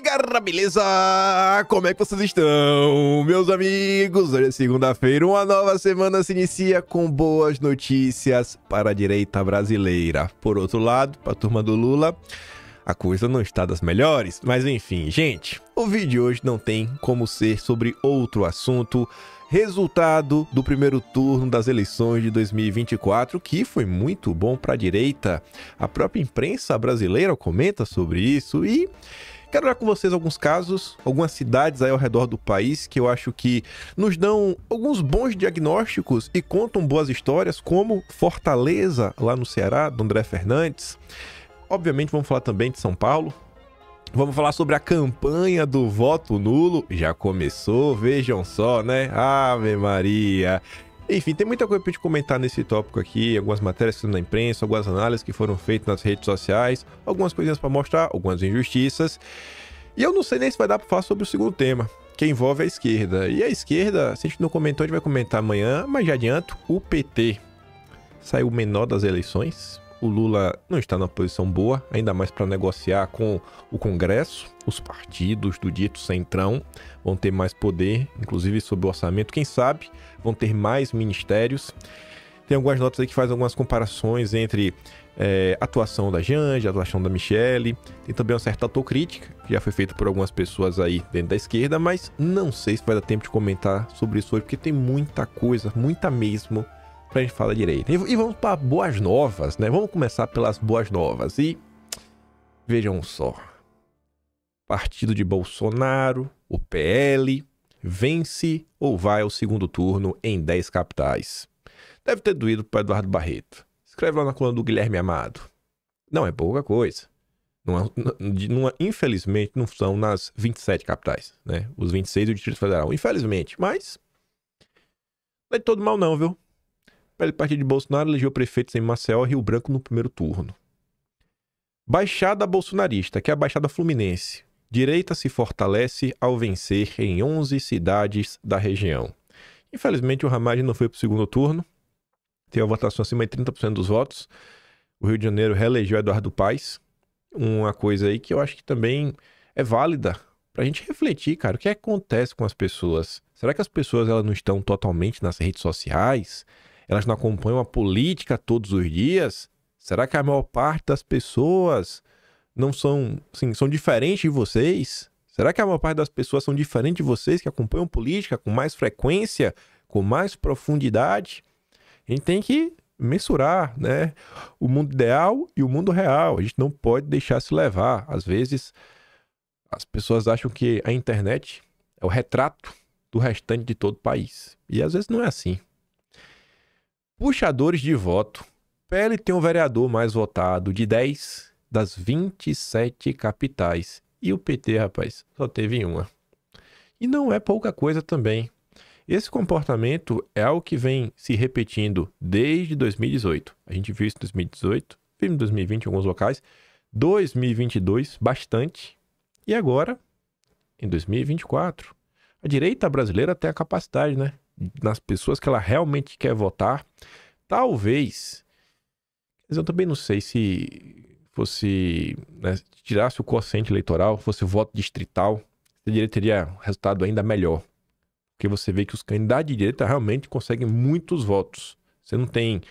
galera, beleza? Como é que vocês estão, meus amigos? Hoje é segunda-feira, uma nova semana se inicia com boas notícias para a direita brasileira. Por outro lado, para a turma do Lula, a coisa não está das melhores. Mas enfim, gente, o vídeo de hoje não tem como ser sobre outro assunto. Resultado do primeiro turno das eleições de 2024, que foi muito bom para a direita. A própria imprensa brasileira comenta sobre isso e quero dar com vocês alguns casos, algumas cidades aí ao redor do país que eu acho que nos dão alguns bons diagnósticos e contam boas histórias, como Fortaleza, lá no Ceará, do André Fernandes. Obviamente vamos falar também de São Paulo. Vamos falar sobre a campanha do voto nulo. Já começou, vejam só, né? Ave Maria! Enfim, tem muita coisa pra gente comentar nesse tópico aqui, algumas matérias que estão na imprensa, algumas análises que foram feitas nas redes sociais, algumas coisinhas para mostrar, algumas injustiças. E eu não sei nem se vai dar para falar sobre o segundo tema, que envolve a esquerda. E a esquerda, se a gente não comentou, a gente vai comentar amanhã, mas já adianto, o PT saiu o menor das eleições. O Lula não está numa posição boa, ainda mais para negociar com o Congresso. Os partidos do dito centrão vão ter mais poder, inclusive sobre o orçamento. Quem sabe vão ter mais ministérios. Tem algumas notas aí que fazem algumas comparações entre a atuação da Janja, a atuação da Michelle. Tem também uma certa autocrítica, que já foi feita por algumas pessoas aí dentro da esquerda, mas não sei se vai dar tempo de comentar sobre isso hoje, porque tem muita coisa, muita mesmo, pra gente falar direito. E vamos para boas novas, né? Vamos começar pelas boas novas. E vejam só. Partido de Bolsonaro, o PL, vence ou vai ao segundo turno em 10 capitais. Deve ter doído para Eduardo Barreto. Escreve lá na coluna do Guilherme Amado. Não é pouca coisa. Infelizmente, não são nas 27 capitais, né? Os 26 do Distrito Federal. Infelizmente. Mas não é de todo mal não, viu? O partido de Bolsonaro elegeu prefeitos em Maceió e Rio Branco no primeiro turno. Baixada bolsonarista, que é a Baixada Fluminense. Direita se fortalece ao vencer em 11 cidades da região. Infelizmente, o Ramagem não foi para o segundo turno. Teve a votação acima de 30% dos votos. O Rio de Janeiro reelegeu Eduardo Paes. Uma coisa aí que eu acho que também é válida para a gente refletir, cara. O que acontece com as pessoas? Será que as pessoas elas não estão totalmente nas redes sociais? Elas não acompanham a política todos os dias? Será que a maior parte das pessoas não são, assim, são diferentes de vocês? Será que a maior parte das pessoas são diferentes de vocês que acompanham política com mais frequência, com mais profundidade? A gente tem que mensurar, né? O mundo ideal e o mundo real. A gente não pode deixar se levar. Às vezes, as pessoas acham que a internet é o retrato do restante de todo o país. E às vezes não é assim. Puxadores de voto. PL tem um vereador mais votado de 10 das 27 capitais. E o PT, rapaz, só teve uma. E não é pouca coisa também. Esse comportamento é algo que vem se repetindo desde 2018. A gente viu isso em 2018, viu em 2020 em alguns locais. 2022, bastante. E agora, em 2024. A direita brasileira tem a capacidade, né? Nas pessoas que ela realmente quer votar. Talvez, mas eu também não sei se fosse, né, tirasse o quociente eleitoral, fosse voto distrital, a direita teria um resultado ainda melhor. Porque você vê que os candidatos de direita realmente conseguem muitos votos. Você não tem,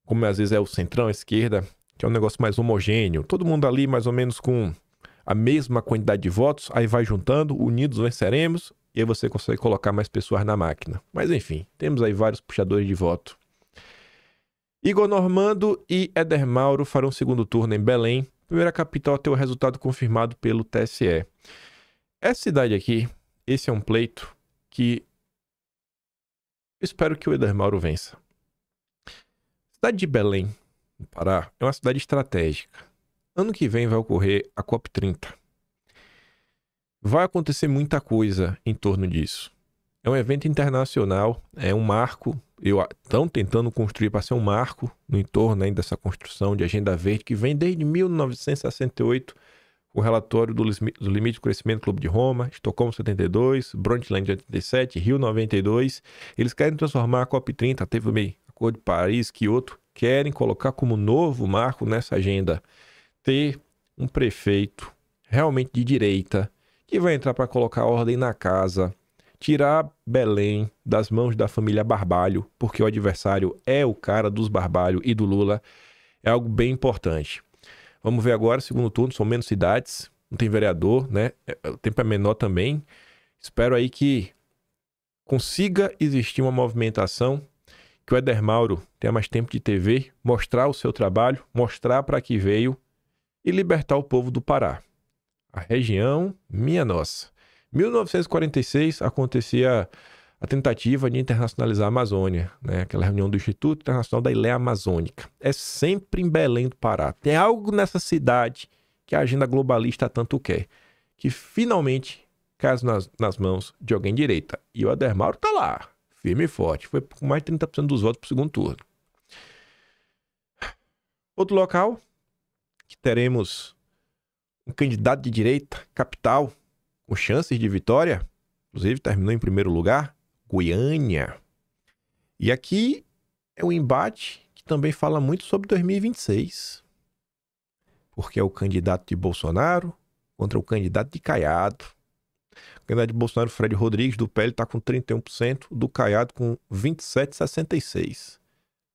como às vezes é o centrão, a esquerda, que é um negócio mais homogêneo. Todo mundo ali mais ou menos com a mesma quantidade de votos, aí vai juntando, unidos venceremos, e aí você consegue colocar mais pessoas na máquina. Mas enfim, temos aí vários puxadores de voto. Igor Normando e Éder Mauro farão segundo turno em Belém, primeira capital a ter o resultado confirmado pelo TSE. Essa cidade aqui, esse é um pleito que eu espero que o Éder Mauro vença. A cidade de Belém, no Pará, é uma cidade estratégica. Ano que vem vai ocorrer a COP30. Vai acontecer muita coisa em torno disso. É um evento internacional, é um marco. Estão tentando construir para ser um marco no entorno ainda dessa construção de agenda verde que vem desde 1968, com o relatório do limite de crescimento do Clube de Roma, Estocolmo 72, Brundtland 87, Rio 92. Eles querem transformar a COP30, teve o Acordo de Paris, Kyoto, querem colocar como novo marco nessa agenda ter um prefeito realmente de direita que vai entrar para colocar ordem na casa, tirar Belém das mãos da família Barbalho, porque o adversário é o cara dos Barbalho e do Lula, é algo bem importante. Vamos ver agora, segundo turno, são menos cidades, não tem vereador, né? O tempo é menor também. Espero aí que consiga existir uma movimentação, que o Éder Mauro tenha mais tempo de TV, mostrar o seu trabalho, mostrar para que veio e libertar o povo do Pará. A região, minha nossa. 1946 acontecia a tentativa de internacionalizar a Amazônia, né? Aquela reunião do Instituto Internacional da Ilha Amazônica. É sempre em Belém do Pará. Tem algo nessa cidade que a agenda globalista tanto quer, que finalmente cai nas mãos de alguém de direita. E o Éder Mauro tá lá, firme e forte. Foi com mais de 30% dos votos pro segundo turno. Outro local que teremos um candidato de direita, capital, com chances de vitória, inclusive terminou em primeiro lugar, Goiânia. E aqui é um embate que também fala muito sobre 2026, porque é o candidato de Bolsonaro contra o candidato de Caiado. O candidato de Bolsonaro, Fred Rodrigues, do PL, está com 31%, do Caiado com 27,66%.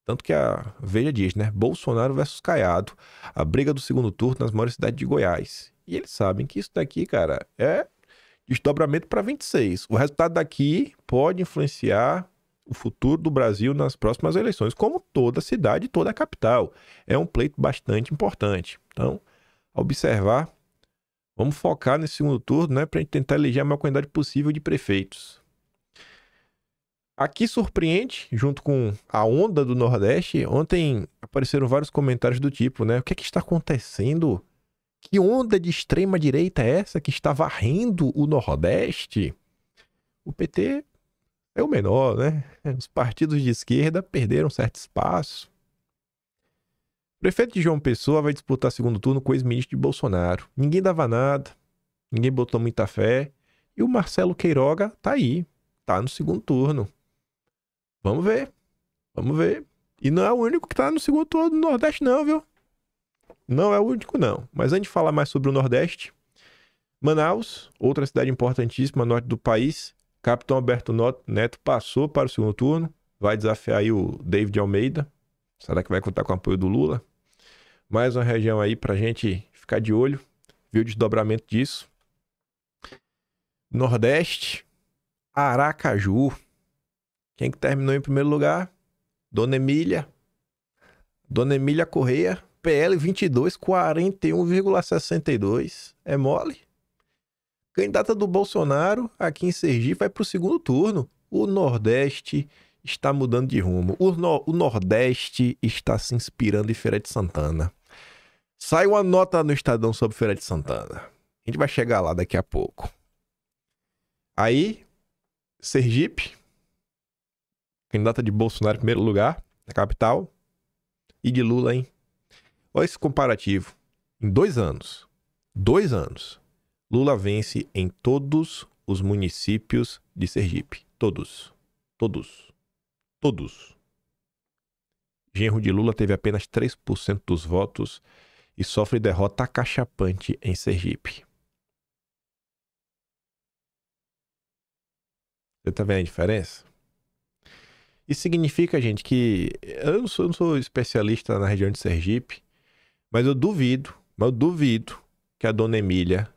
Tanto que a Veja diz, né? Bolsonaro versus Caiado, a briga do segundo turno nas maiores cidades de Goiás. E eles sabem que isso daqui, cara, é desdobramento para 26. O resultado daqui pode influenciar o futuro do Brasil nas próximas eleições, como toda cidade, toda a capital. É um pleito bastante importante. Então, observar, vamos focar nesse segundo turno, né, para a gente tentar eleger a maior quantidade possível de prefeitos. Aqui surpreende, junto com a onda do Nordeste, ontem apareceram vários comentários do tipo, né? O que é que está acontecendo? Que onda de extrema direita é essa que está varrendo o Nordeste? O PT é o menor, né? Os partidos de esquerda perderam certo espaço. O prefeito de João Pessoa vai disputar segundo turno com o ex-ministro de Bolsonaro. Ninguém dava nada, ninguém botou muita fé. E o Marcelo Queiroga tá aí, tá no segundo turno. Vamos ver, vamos ver. E não é o único que tá no segundo turno do Nordeste não, viu? Não é o único não. Mas antes de falar mais sobre o Nordeste, Manaus, outra cidade importantíssima, norte do país, Capitão Alberto Neto passou para o segundo turno, vai desafiar aí o David Almeida. Será que vai contar com o apoio do Lula? Mais uma região aí pra gente ficar de olho, ver o desdobramento disso. Nordeste, Aracaju. Quem que terminou em primeiro lugar? Dona Emília. Dona Emília Correia, PL 22, 41,62. É mole? Candidata do Bolsonaro aqui em Sergipe vai para o segundo turno. O Nordeste está mudando de rumo. O Nordeste está se inspirando em Feira de Santana. Sai uma nota no Estadão sobre Feira de Santana. A gente vai chegar lá daqui a pouco. Aí, Sergipe, candidata de Bolsonaro em primeiro lugar, na capital. E de Lula, hein? Olha esse comparativo. Em 2 anos, Lula vence em todos os municípios de Sergipe. Todos. Genro de Lula teve apenas 3% dos votos e sofre derrota acachapante em Sergipe. Você tá vendo a diferença? Isso significa, gente, que eu não sou especialista na região de Sergipe, mas eu duvido que a Dona Emília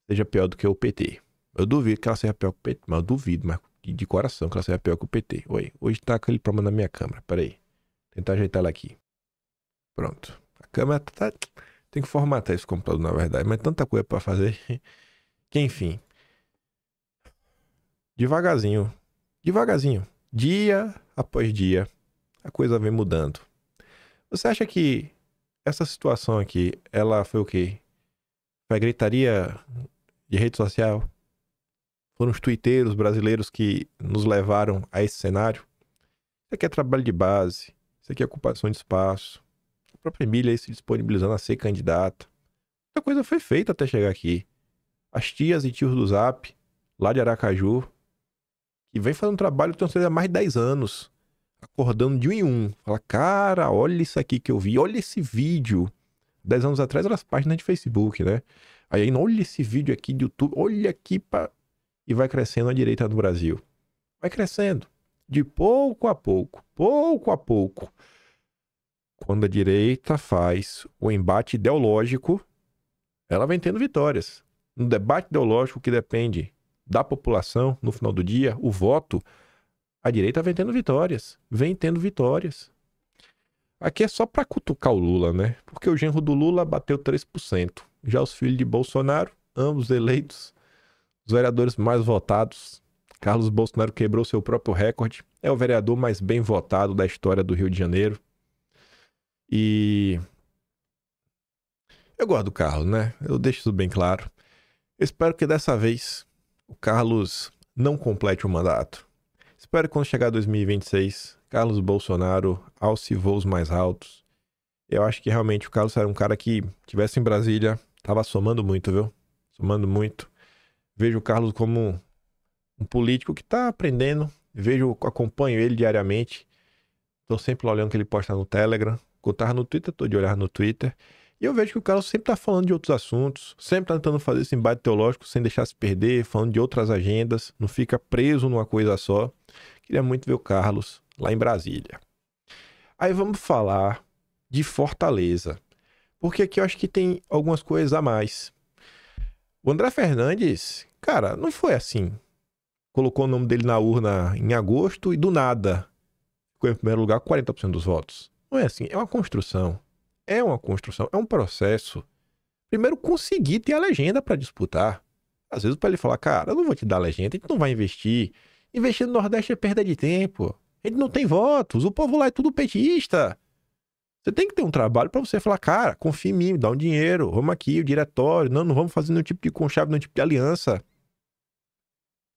seja pior do que o PT. Eu duvido que ela seja pior que o PT, mas eu duvido, mas de coração, que ela seja pior que o PT. Oi, hoje tá aquele problema na minha câmera, peraí. Tentar ajeitar ela aqui. Pronto. A câmera tá... Tem que formatar esse computador, na verdade, mas tanta coisa pra fazer. Que enfim. Devagarzinho. Dia após dia, a coisa vem mudando. Você acha que essa situação aqui, ela foi o quê? Foi a gritaria de rede social? Foram os tuiteiros brasileiros que nos levaram a esse cenário? Isso aqui é trabalho de base, isso aqui é ocupação de espaço. A própria Emília aí se disponibilizando a ser candidata. Muita coisa foi feita até chegar aqui. As tias e tios do Zap, lá de Aracaju, que vem fazendo um trabalho que tem há mais de 10 anos, acordando de um em um. Fala, cara, olha isso aqui que eu vi, olha esse vídeo. 10 anos atrás eram as páginas de Facebook, né? Aí, olha esse vídeo aqui de YouTube, olha aqui e vai crescendo a direita no Brasil. Vai crescendo. De pouco a pouco, pouco a pouco. Quando a direita faz o embate ideológico, ela vem tendo vitórias. No debate ideológico que depende da população, no final do dia, o voto, a direita vem tendo vitórias. Vem tendo vitórias. Aqui é só para cutucar o Lula, né? Porque o genro do Lula bateu 3%. Já os filhos de Bolsonaro, ambos eleitos, os vereadores mais votados. Carlos Bolsonaro quebrou seu próprio recorde. É o vereador mais bem votado da história do Rio de Janeiro. E eu gosto do Carlos, né? Eu deixo isso bem claro. Eu espero que dessa vez o Carlos não complete o mandato. Espero que quando chegar 2026, Carlos Bolsonaro alce voos mais altos. Eu acho que realmente o Carlos era um cara que, tivesse em Brasília, tava somando muito, viu? Somando muito. Vejo o Carlos como um político que tá aprendendo. Acompanho ele diariamente. Tô sempre olhando o que ele posta no Telegram. Quando eu tava no Twitter, tô de olhar no Twitter. E eu vejo que o Carlos sempre tá falando de outros assuntos, sempre tá tentando fazer esse embate teológico sem deixar se perder, falando de outras agendas, não fica preso numa coisa só. Queria muito ver o Carlos lá em Brasília. Aí vamos falar de Fortaleza, porque aqui eu acho que tem algumas coisas a mais. O André Fernandes, cara, não foi assim. Colocou o nome dele na urna em agosto e do nada ficou em primeiro lugar com 40% dos votos. Não é assim, é uma construção. É uma construção, é um processo. Primeiro, conseguir ter a legenda para disputar. Às vezes, para ele falar, cara, eu não vou te dar a legenda, a gente não vai investir. Investir no Nordeste é perda de tempo. A gente não tem votos, o povo lá é tudo petista. Você tem que ter um trabalho para você falar, cara, confia em mim, me dá um dinheiro, vamos aqui, o diretório, não vamos fazer nenhum tipo de conchave, nenhum tipo de aliança.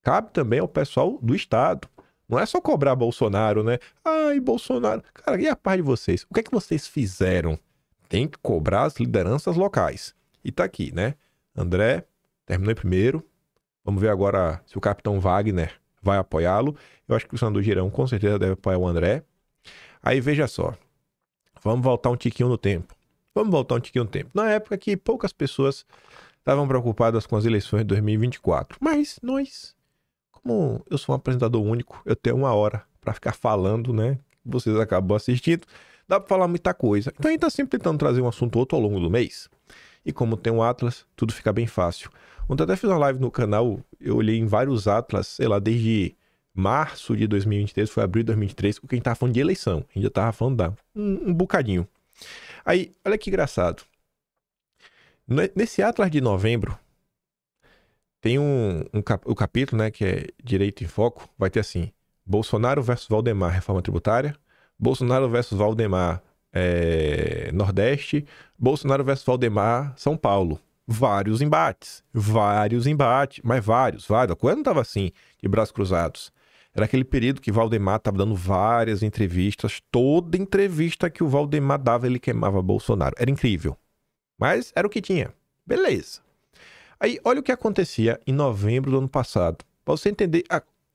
Cabe também ao pessoal do Estado. Não é só cobrar Bolsonaro, né? Ai, Bolsonaro. Cara, e a parte de vocês? O que é que vocês fizeram? Tem que cobrar as lideranças locais. E tá aqui, né? André terminou em primeiro. Vamos ver agora se o capitão Wagner vai apoiá-lo. Eu acho que o senador Girão com certeza deve apoiar o André. Aí veja só. Vamos voltar um tiquinho no tempo. Na época que poucas pessoas estavam preocupadas com as eleições de 2024. Mas nós, como eu sou um apresentador único, eu tenho 1 hora para ficar falando, né? Vocês acabam assistindo. Dá pra falar muita coisa. Então a gente tá sempre tentando trazer um assunto ou outro ao longo do mês. E como tem um Atlas, tudo fica bem fácil. Ontem eu até fiz uma live no canal, eu olhei em vários Atlas, sei lá, desde março de 2023, foi abril de 2023, porque a gente tava falando de eleição. A gente já tava falando um bocadinho. Aí, olha que engraçado. Nesse Atlas de novembro, tem o capítulo, né, que é Direito em Foco, vai ter assim, Bolsonaro versus Valdemar, reforma tributária. Bolsonaro versus Valdemar, Nordeste. Bolsonaro versus Valdemar, São Paulo. Vários embates. Mas vários. A coisa não estava assim, de braços cruzados. Era aquele período que Valdemar estava dando várias entrevistas. Toda entrevista que o Valdemar dava, ele queimava Bolsonaro. Era incrível. Mas era o que tinha. Beleza. Aí, olha o que acontecia em novembro do ano passado. Para você entender,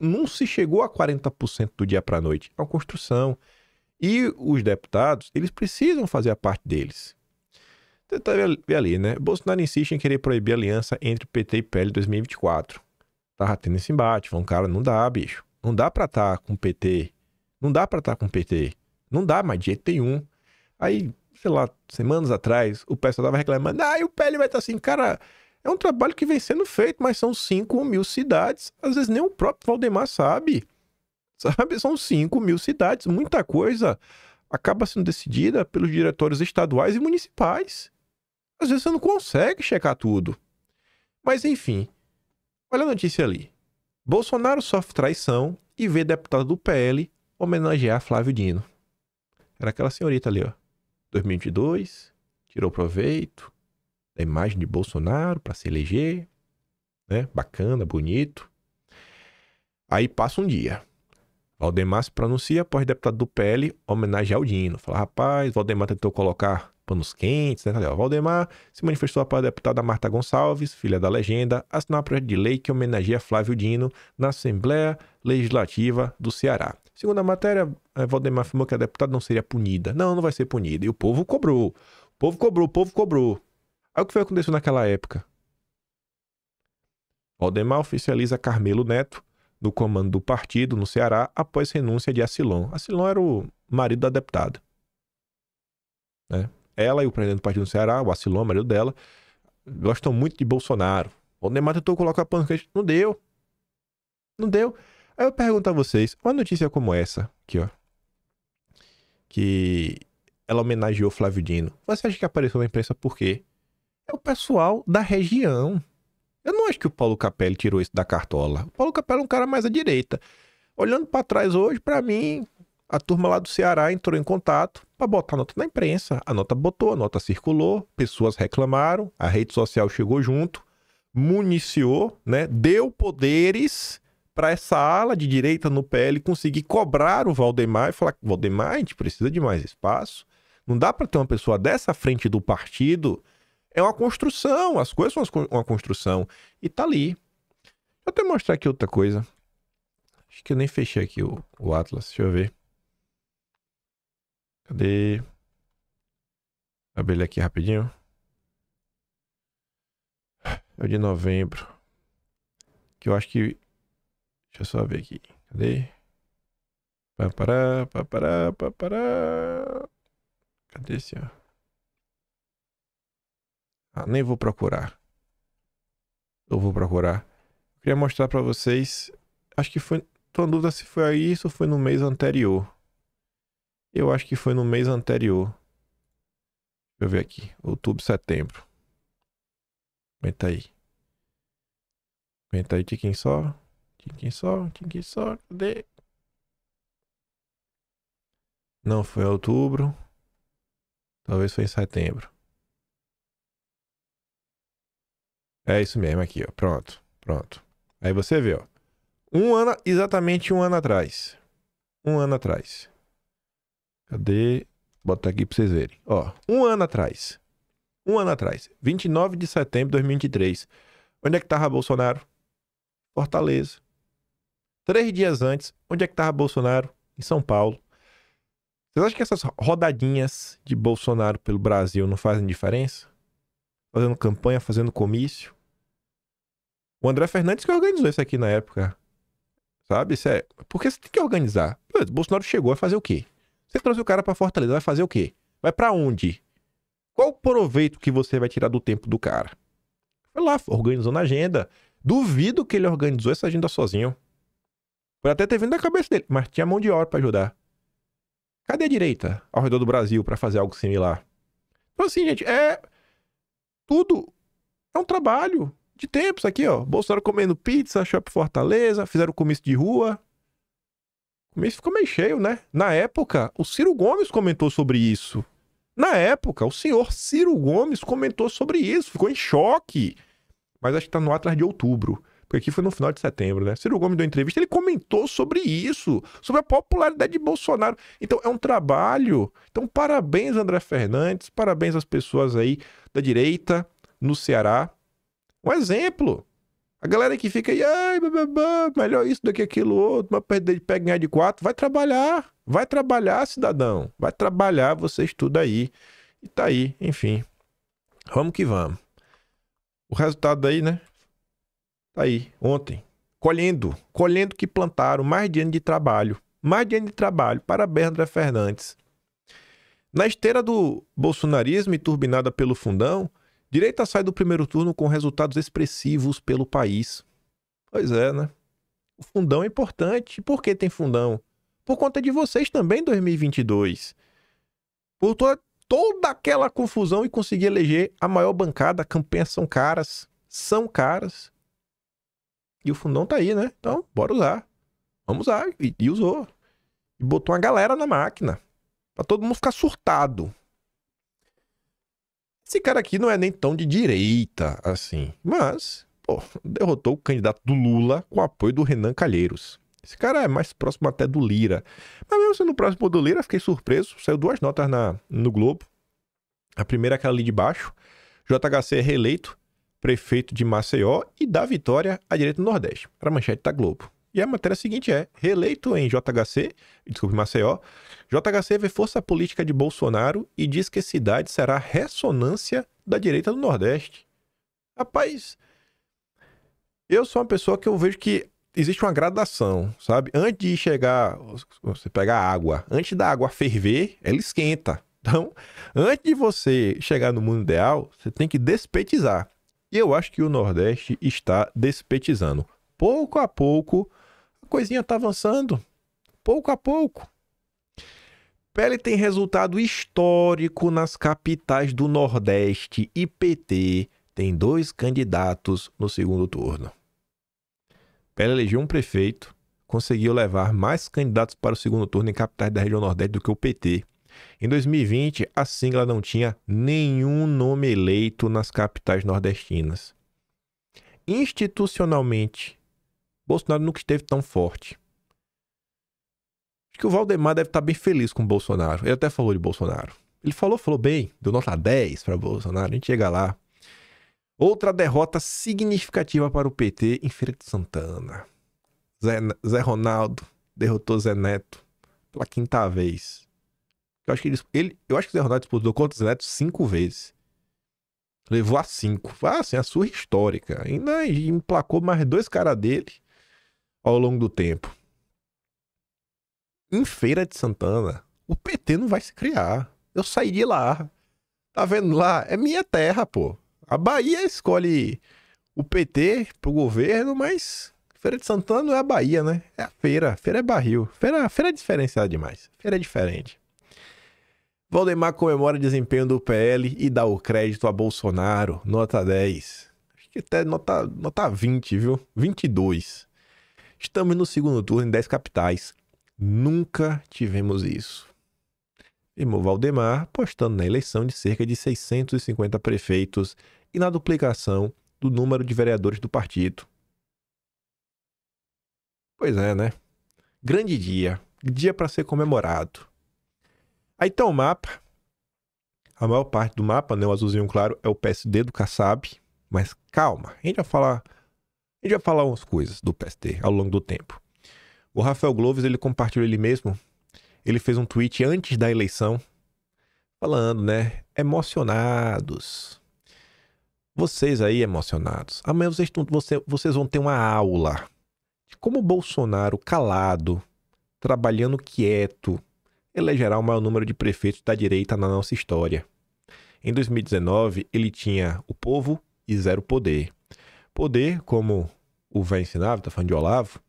não se chegou a 40% do dia para a noite. É uma construção. E os deputados, eles precisam fazer a parte deles. Tenta ver ali, né? Bolsonaro insiste em querer proibir a aliança entre PT e PL em 2024. Tava tendo esse embate. Falando, cara, não dá, bicho. Não dá pra estar com o PT. Não dá mais de jeito nenhum. Aí, sei lá, semanas atrás, o pessoal tava reclamando. E o PL vai estar assim, cara... É um trabalho que vem sendo feito, mas são 5.000 cidades. Às vezes nem o próprio Valdemar sabe. São 5.000 cidades. Muita coisa acaba sendo decidida pelos diretórios estaduais e municipais. Às vezes você não consegue checar tudo. Mas enfim, olha a notícia ali. Bolsonaro sofre traição e vê deputado do PL homenagear Flávio Dino. Era aquela senhorita ali, ó. 2022, tirou proveito da imagem de Bolsonaro para se eleger, né? Bacana, bonito. Aí passa um dia. Valdemar se pronuncia após deputado do PL homenagear o Dino. Fala, rapaz, Valdemar tentou colocar panos quentes, né? Valdemar se manifestou após a deputada Marta Gonçalves, filha da legenda, assinar um projeto de lei que homenageia Flávio Dino na Assembleia Legislativa do Ceará. Segundo a matéria, Valdemar afirmou que a deputada não seria punida. Não vai ser punida. E o povo cobrou. Aí o que foi que aconteceu naquela época? Valdemar oficializa Carmelo Neto no comando do partido no Ceará após renúncia de Acilon. Acilon era o marido da deputada, né? Ela e o presidente do partido no Ceará, o Acilon, marido dela, gostam muito de Bolsonaro. Valdemar tentou colocar pano no queijo. Não deu. Não deu. Aí eu pergunto a vocês, uma notícia como essa, aqui ó, que ela homenageou Flávio Dino, você acha que apareceu na imprensa por quê? É o pessoal da região. Eu não acho que o Paulo Capelli tirou isso da cartola. O Paulo Capelli é um cara mais à direita. Olhando pra trás hoje, pra mim, a turma lá do Ceará entrou em contato pra botar a nota na imprensa. A nota botou, a nota circulou, pessoas reclamaram, a rede social chegou junto, municiou, né? Deu poderes para essa ala de direita no PL conseguir cobrar o Valdemar e falar: Valdemar, a gente precisa de mais espaço. Não dá para ter uma pessoa dessa frente do partido. É uma construção, as coisas são uma construção. E tá ali. Deixa eu até mostrar aqui outra coisa. Acho que eu nem fechei aqui o Atlas. Deixa eu ver. Cadê? Abrir ele aqui rapidinho. É o de novembro. Que eu acho que... Deixa eu só ver aqui. Cadê? Papará. Cadê esse, ó? Ah, nem vou procurar. Eu vou procurar. Queria mostrar pra vocês. Acho que foi... Tô em dúvida se foi isso ou foi no mês anterior. Eu acho que foi no mês anterior. Deixa eu ver aqui. Outubro, setembro. Aguenta aí. Aguenta aí, tiquinho só. Tiquinho só, tiquinho só. Cadê? Não foi em outubro. Talvez foi em setembro. É isso mesmo aqui, ó. Pronto, pronto. Aí você vê, ó. Exatamente um ano atrás. Um ano atrás. Cadê? Bota aqui pra vocês verem. Ó, um ano atrás. 29 de setembro de 2023. Onde é que tava Bolsonaro? Fortaleza. 3 dias antes, onde é que tava Bolsonaro? Em São Paulo. Vocês acham que essas rodadinhas de Bolsonaro pelo Brasil não fazem diferença? Fazendo campanha, fazendo comício? O André Fernandes que organizou isso aqui na época. Sabe? Isso é... Porque você tem que organizar. Pô, Bolsonaro chegou, vai fazer o quê? Você trouxe o cara pra Fortaleza, vai fazer o quê? Vai pra onde? Qual o proveito que você vai tirar do tempo do cara? Foi lá, organizou na agenda. Duvido que ele organizou essa agenda sozinho. Pode até ter vindo da cabeça dele, mas tinha mão de obra pra ajudar. Cadê a direita ao redor do Brasil pra fazer algo similar? Então assim, gente, tudo é um trabalho de tempos aqui, ó. Bolsonaro comendo pizza, Shopping Fortaleza, fizeram comício de rua. O comício ficou meio cheio, né? Na época, o Ciro Gomes comentou sobre isso. Na época, o senhor Ciro Gomes comentou sobre isso, ficou em choque. Mas acho que tá no Atlas de outubro, porque aqui foi no final de setembro, né? Ciro Gomes deu entrevista, ele comentou sobre isso, sobre a popularidade de Bolsonaro. Então é um trabalho. Então parabéns, André Fernandes, parabéns às pessoas aí da direita no Ceará. Um exemplo. A galera que fica aí, ai, melhor isso do que aquilo outro, mas perder de pé ganhar de 4, vai trabalhar, cidadão, vai trabalhar, você estuda aí, e tá aí, enfim, vamos que vamos. O resultado aí, né, tá aí, ontem, colhendo o que plantaram, mais de ano de trabalho, parabéns, André Fernandes. Na esteira do bolsonarismo e turbinada pelo fundão, direita sai do primeiro turno com resultados expressivos pelo país. Pois é, né? O fundão é importante. Por que tem fundão? Por conta de vocês também em 2022. Por toda aquela confusão e conseguir eleger a maior bancada. Campanhas são caras. E o fundão tá aí, né? Então, bora usar. Vamos usar. E usou. E botou uma galera na máquina. Pra todo mundo ficar surtado. Esse cara aqui não é nem tão de direita, assim. Mas, pô, derrotou o candidato do Lula com o apoio do Renan Calheiros. Esse cara é mais próximo até do Lira. Mas mesmo sendo próximo do Lira, fiquei surpreso. Saiu 2 notas no Globo. A primeira é aquela ali de baixo. JHC é reeleito prefeito de Maceió e dá vitória à direita do Nordeste. Para a manchete da Globo. E a matéria seguinte é: reeleito em Maceió, JHC vê força política de Bolsonaro e diz que a cidade será ressonância da direita do Nordeste. Rapaz, Eu sou uma pessoa que eu vejo que existe uma gradação, sabe? Antes de chegar, você pega a água, antes da água ferver, ela esquenta. Então, antes de você chegar no mundo ideal, você tem que despetizar. E eu acho que o Nordeste está despetizando. Pouco a pouco, a coisinha tá avançando. Pouco a pouco. PL tem resultado histórico nas capitais do Nordeste e PT tem 2 candidatos no segundo turno. PL elegeu um prefeito, conseguiu levar mais candidatos para o segundo turno em capitais da região Nordeste do que o PT. Em 2020, a sigla não tinha nenhum nome eleito nas capitais nordestinas. Institucionalmente, Bolsonaro nunca esteve tão forte. Acho que o Valdemar deve estar bem feliz com o Bolsonaro. Ele até falou de Bolsonaro. Ele falou bem, deu nota 10 para Bolsonaro, a gente chega lá. Outra derrota significativa para o PT em Feira de Santana. Zé Ronaldo derrotou Zé Neto pela 5ª vez. Eu acho que o Zé Ronaldo disputou contra o Zé Neto 5 vezes. Levou a 5. Assim, a surra histórica. Ainda emplacou mais 2 caras dele ao longo do tempo. Em Feira de Santana, o PT não vai se criar. Eu saí de lá. Tá vendo lá? É minha terra, pô. A Bahia escolhe o PT pro governo, mas Feira de Santana não é a Bahia, né? É a feira. Feira é barril. Feira é diferenciada demais. Feira é diferente. Valdemar comemora o desempenho do PL e dá o crédito a Bolsonaro. Nota 10. Acho que até nota 20, viu? 22. Estamos no segundo turno em 10 capitais. Nunca tivemos isso. Irmão Valdemar apostando na eleição de cerca de 650 prefeitos e na duplicação do número de vereadores do partido. Pois é, né? Grande dia. Dia para ser comemorado. Aí tá o mapa. A maior parte do mapa, né, o azulzinho claro, é o PSD do Kassab. Mas calma, a gente vai falar umas coisas do PSD ao longo do tempo. O Rafael Gloves, ele compartilhou ele mesmo. Ele fez um tweet antes da eleição, falando, né? Emocionados. Vocês aí emocionados. Amanhã vocês vão ter uma aula de como o Bolsonaro, calado, trabalhando quieto, elegerá o maior número de prefeitos da direita na nossa história. Em 2019, ele tinha o povo e 0 poder. Poder, como o velho ensinava, tá falando de Olavo,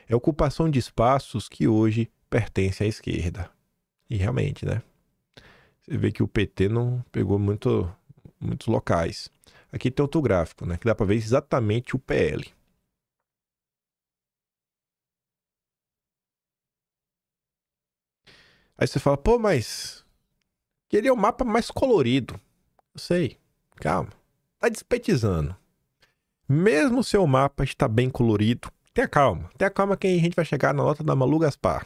é ocupação de espaços que hoje pertencem à esquerda. E realmente, né? Você vê que o PT não pegou muitos locais. Aqui tem outro gráfico, né? Que dá para ver exatamente o PL. Aí você fala, pô, mas queria o mapa mais colorido. Eu sei, calma. Tá despetizando. Mesmo o seu mapa está bem colorido, tenha calma. Tenha calma que a gente vai chegar na nota da Malu Gaspar.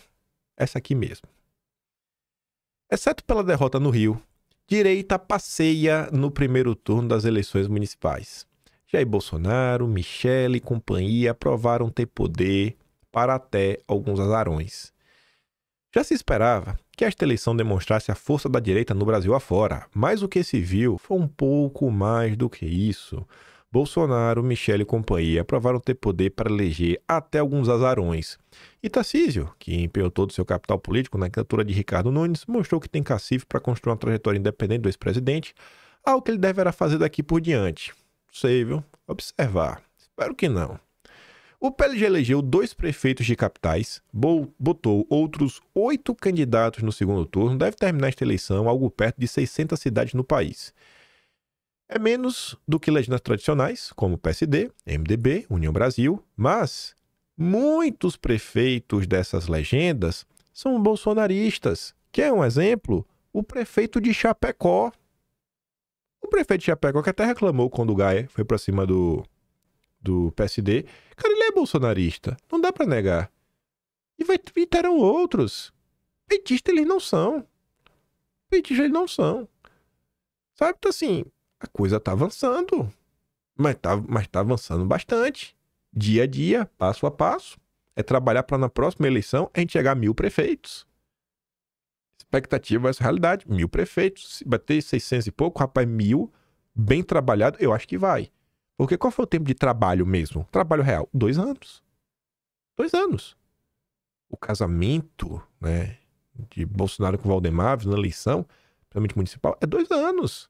Essa aqui mesmo. Exceto pela derrota no Rio, direita passeia no primeiro turno das eleições municipais. Jair Bolsonaro, Michele e companhia provaram ter poder para até alguns azarões. Já se esperava que esta eleição demonstrasse a força da direita no Brasil afora, mas o que se viu foi um pouco mais do que isso. Bolsonaro, Michele e companhia provaram ter poder para eleger até alguns azarões. E Tarcísio, que empenhou todo o seu capital político na candidatura de Ricardo Nunes, mostrou que tem cacife para construir uma trajetória independente do ex-presidente, algo que ele deverá fazer daqui por diante. Sei, viu? Observar. Espero que não. O PL já elegeu 2 prefeitos de capitais, botou outros 8 candidatos no segundo turno, deve terminar esta eleição algo perto de 600 cidades no país. É menos do que legendas tradicionais, como PSD, MDB, União Brasil, mas muitos prefeitos dessas legendas são bolsonaristas. Quer um exemplo? O prefeito de Chapecó. O prefeito de Chapecó que até reclamou quando o Gaia foi pra cima do PSD. Cara, ele é bolsonarista. Não dá pra negar. E terão outros. Petistas eles não são. Petistas eles não são. Sabe, então assim, a coisa tá avançando. Mas tá avançando bastante. Dia a dia, passo a passo. É trabalhar para na próxima eleição a gente chegar a 1000 prefeitos. Expectativa versus realidade. 1000 prefeitos. Se bater 600 e pouco, rapaz, 1000, bem trabalhado, eu acho que vai. Porque qual foi o tempo de trabalho mesmo? Trabalho real? 2 anos. 2 anos. O casamento, né, de Bolsonaro com Valdemar na eleição, principalmente municipal, é 2 anos.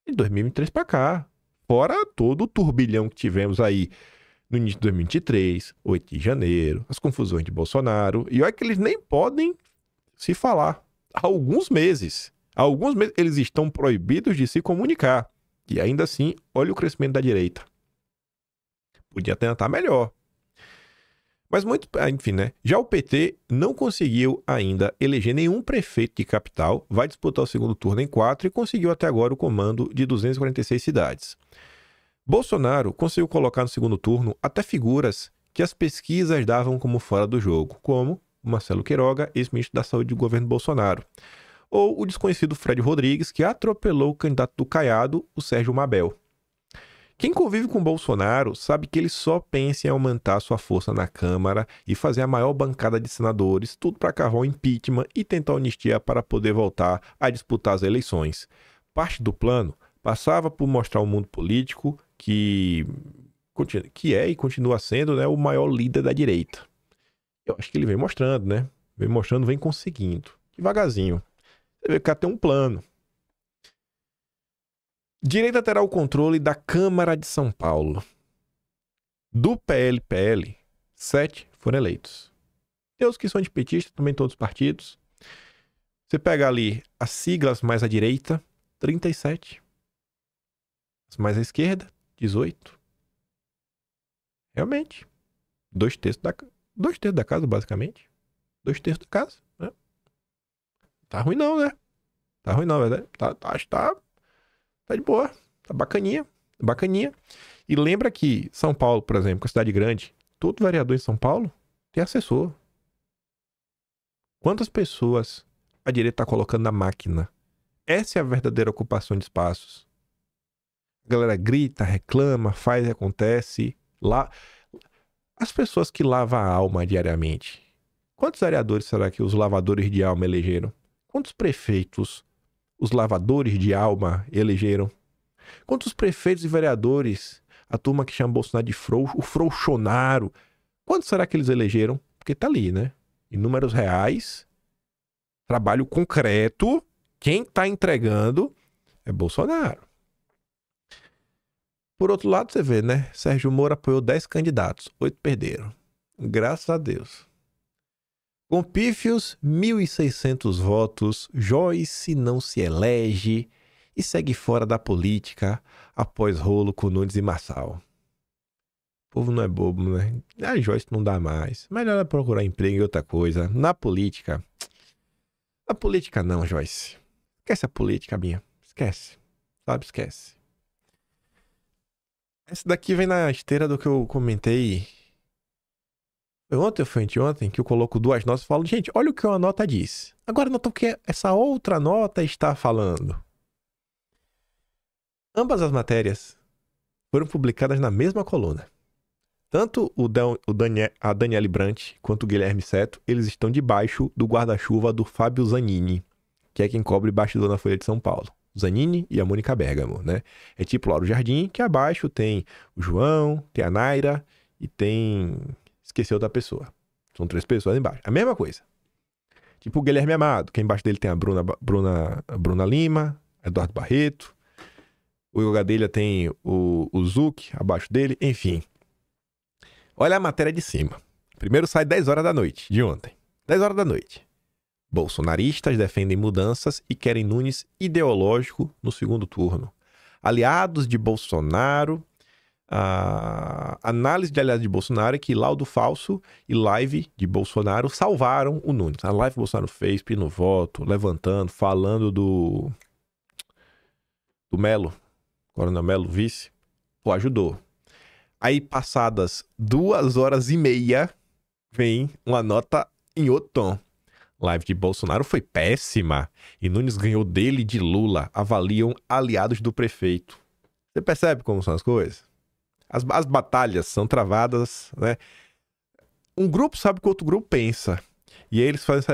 De 2023 para cá. Fora todo o turbilhão que tivemos aí no início de 2023, 8 de janeiro, as confusões de Bolsonaro. E olha que eles nem podem se falar. Há alguns meses. Há alguns meses eles estão proibidos de se comunicar. E ainda assim, olha o crescimento da direita. Podia tentar melhor. Mas muito, enfim, né? Já o PT não conseguiu ainda eleger nenhum prefeito de capital, vai disputar o segundo turno em 4 e conseguiu até agora o comando de 246 cidades. Bolsonaro conseguiu colocar no segundo turno até figuras que as pesquisas davam como fora do jogo, como o Marcelo Queiroga, ex-ministro da Saúde do governo Bolsonaro, ou o desconhecido Fred Rodrigues, que atropelou o candidato do Caiado, o Sérgio Mabel. Quem convive com Bolsonaro sabe que ele só pensa em aumentar sua força na Câmara e fazer a maior bancada de senadores, tudo para cavar o impeachment e tentar anistia para poder voltar a disputar as eleições. Parte do plano passava por mostrar ao mundo político que é e continua sendo, né, o maior líder da direita. Eu acho que ele vem mostrando, né? Vem mostrando, vem conseguindo. Devagarzinho. Você vê que tem um plano. Direita terá o controle da Câmara de São Paulo. Do PL, 7 foram eleitos. Tem os que são de petista, também todos os partidos. Você pega ali as siglas mais à direita, 37. As mais à esquerda, 18. Realmente. 2/3 da casa, basicamente. 2/3 da casa, né? Tá ruim não, né? Tá ruim não, verdade? Tá de boa. Tá bacaninha. Bacaninha. E lembra que São Paulo, por exemplo, que é uma cidade grande, todo vereador em São Paulo tem assessor. Quantas pessoas a direita tá colocando na máquina? Essa é a verdadeira ocupação de espaços. A galera grita, reclama, faz e acontece. Lá, as pessoas que lavam a alma diariamente. Quantos vereadores será que os lavadores de alma elegeram? Quantos prefeitos os lavadores de alma elegeram? Quantos prefeitos e vereadores, a turma que chama Bolsonaro de frouxo, o frouxonaro, quantos será que eles elegeram? Porque tá ali, né? Em números reais, trabalho concreto, quem tá entregando é Bolsonaro. Por outro lado, você vê, né? Sérgio Moro apoiou 10 candidatos, 8 perderam. Graças a Deus. Com pífios 1.600 votos, Joyce não se elege e segue fora da política após rolo com Nunes e Marçal. O povo não é bobo, né? A Joyce não dá mais. Melhor é procurar emprego e outra coisa. Na política não, Joyce. Esquece a política, minha. Esquece. Sabe, esquece. Essa daqui vem na esteira do que eu comentei ontem ou foi anteontem, que eu coloco 2 notas e falo, gente, olha o que uma nota diz. Agora nota o que essa outra nota está falando. Ambas as matérias foram publicadas na mesma coluna. Tanto a Daniele Brant quanto o Guilherme Seto, eles estão debaixo do guarda-chuva do Fábio Zanini, que é quem cobre bastidor na Folha de São Paulo. Zanini e a Mônica Bergamo, né? É tipo Lauro Jardim, que abaixo tem o João, tem a Naira e tem... Esqueceu outra pessoa. São 3 pessoas embaixo. A mesma coisa. Tipo o Guilherme Amado, que embaixo dele tem a Bruna Lima, Eduardo Barreto. O Yoga dele tem o Zuc abaixo dele. Enfim. Olha a matéria de cima. Primeiro sai 10 horas da noite, de ontem. 10 horas da noite. Bolsonaristas defendem mudanças e querem Nunes ideológico no segundo turno. Aliados de Bolsonaro... A análise de aliados de Bolsonaro é que laudo falso e live de Bolsonaro salvaram o Nunes. A live que o Bolsonaro fez, pedindo voto, levantando, falando do Melo, Coronel Melo, vice, pô, ajudou. Aí, passadas 2h30, vem uma nota em outro tom. Live de Bolsonaro foi péssima e Nunes ganhou dele e de Lula. Avaliam aliados do prefeito. Você percebe como são as coisas? As batalhas são travadas, né? Um grupo sabe o que o outro grupo pensa. E aí eles fazem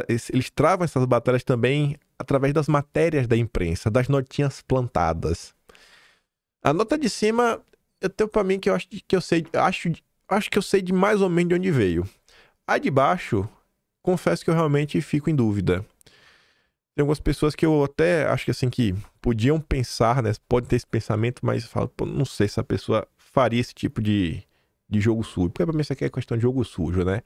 eles travam essas batalhas também através das matérias da imprensa, das notinhas plantadas. A nota de cima eu tenho pra mim que eu acho que eu sei de mais ou menos de onde veio. A de baixo, confesso que eu realmente fico em dúvida. Tem algumas pessoas que eu até acho que assim que podiam pensar, né? Pode ter esse pensamento, mas eu falo, pô, não sei se a pessoa faria esse tipo de jogo sujo. Porque pra mim isso aqui é questão de jogo sujo, né?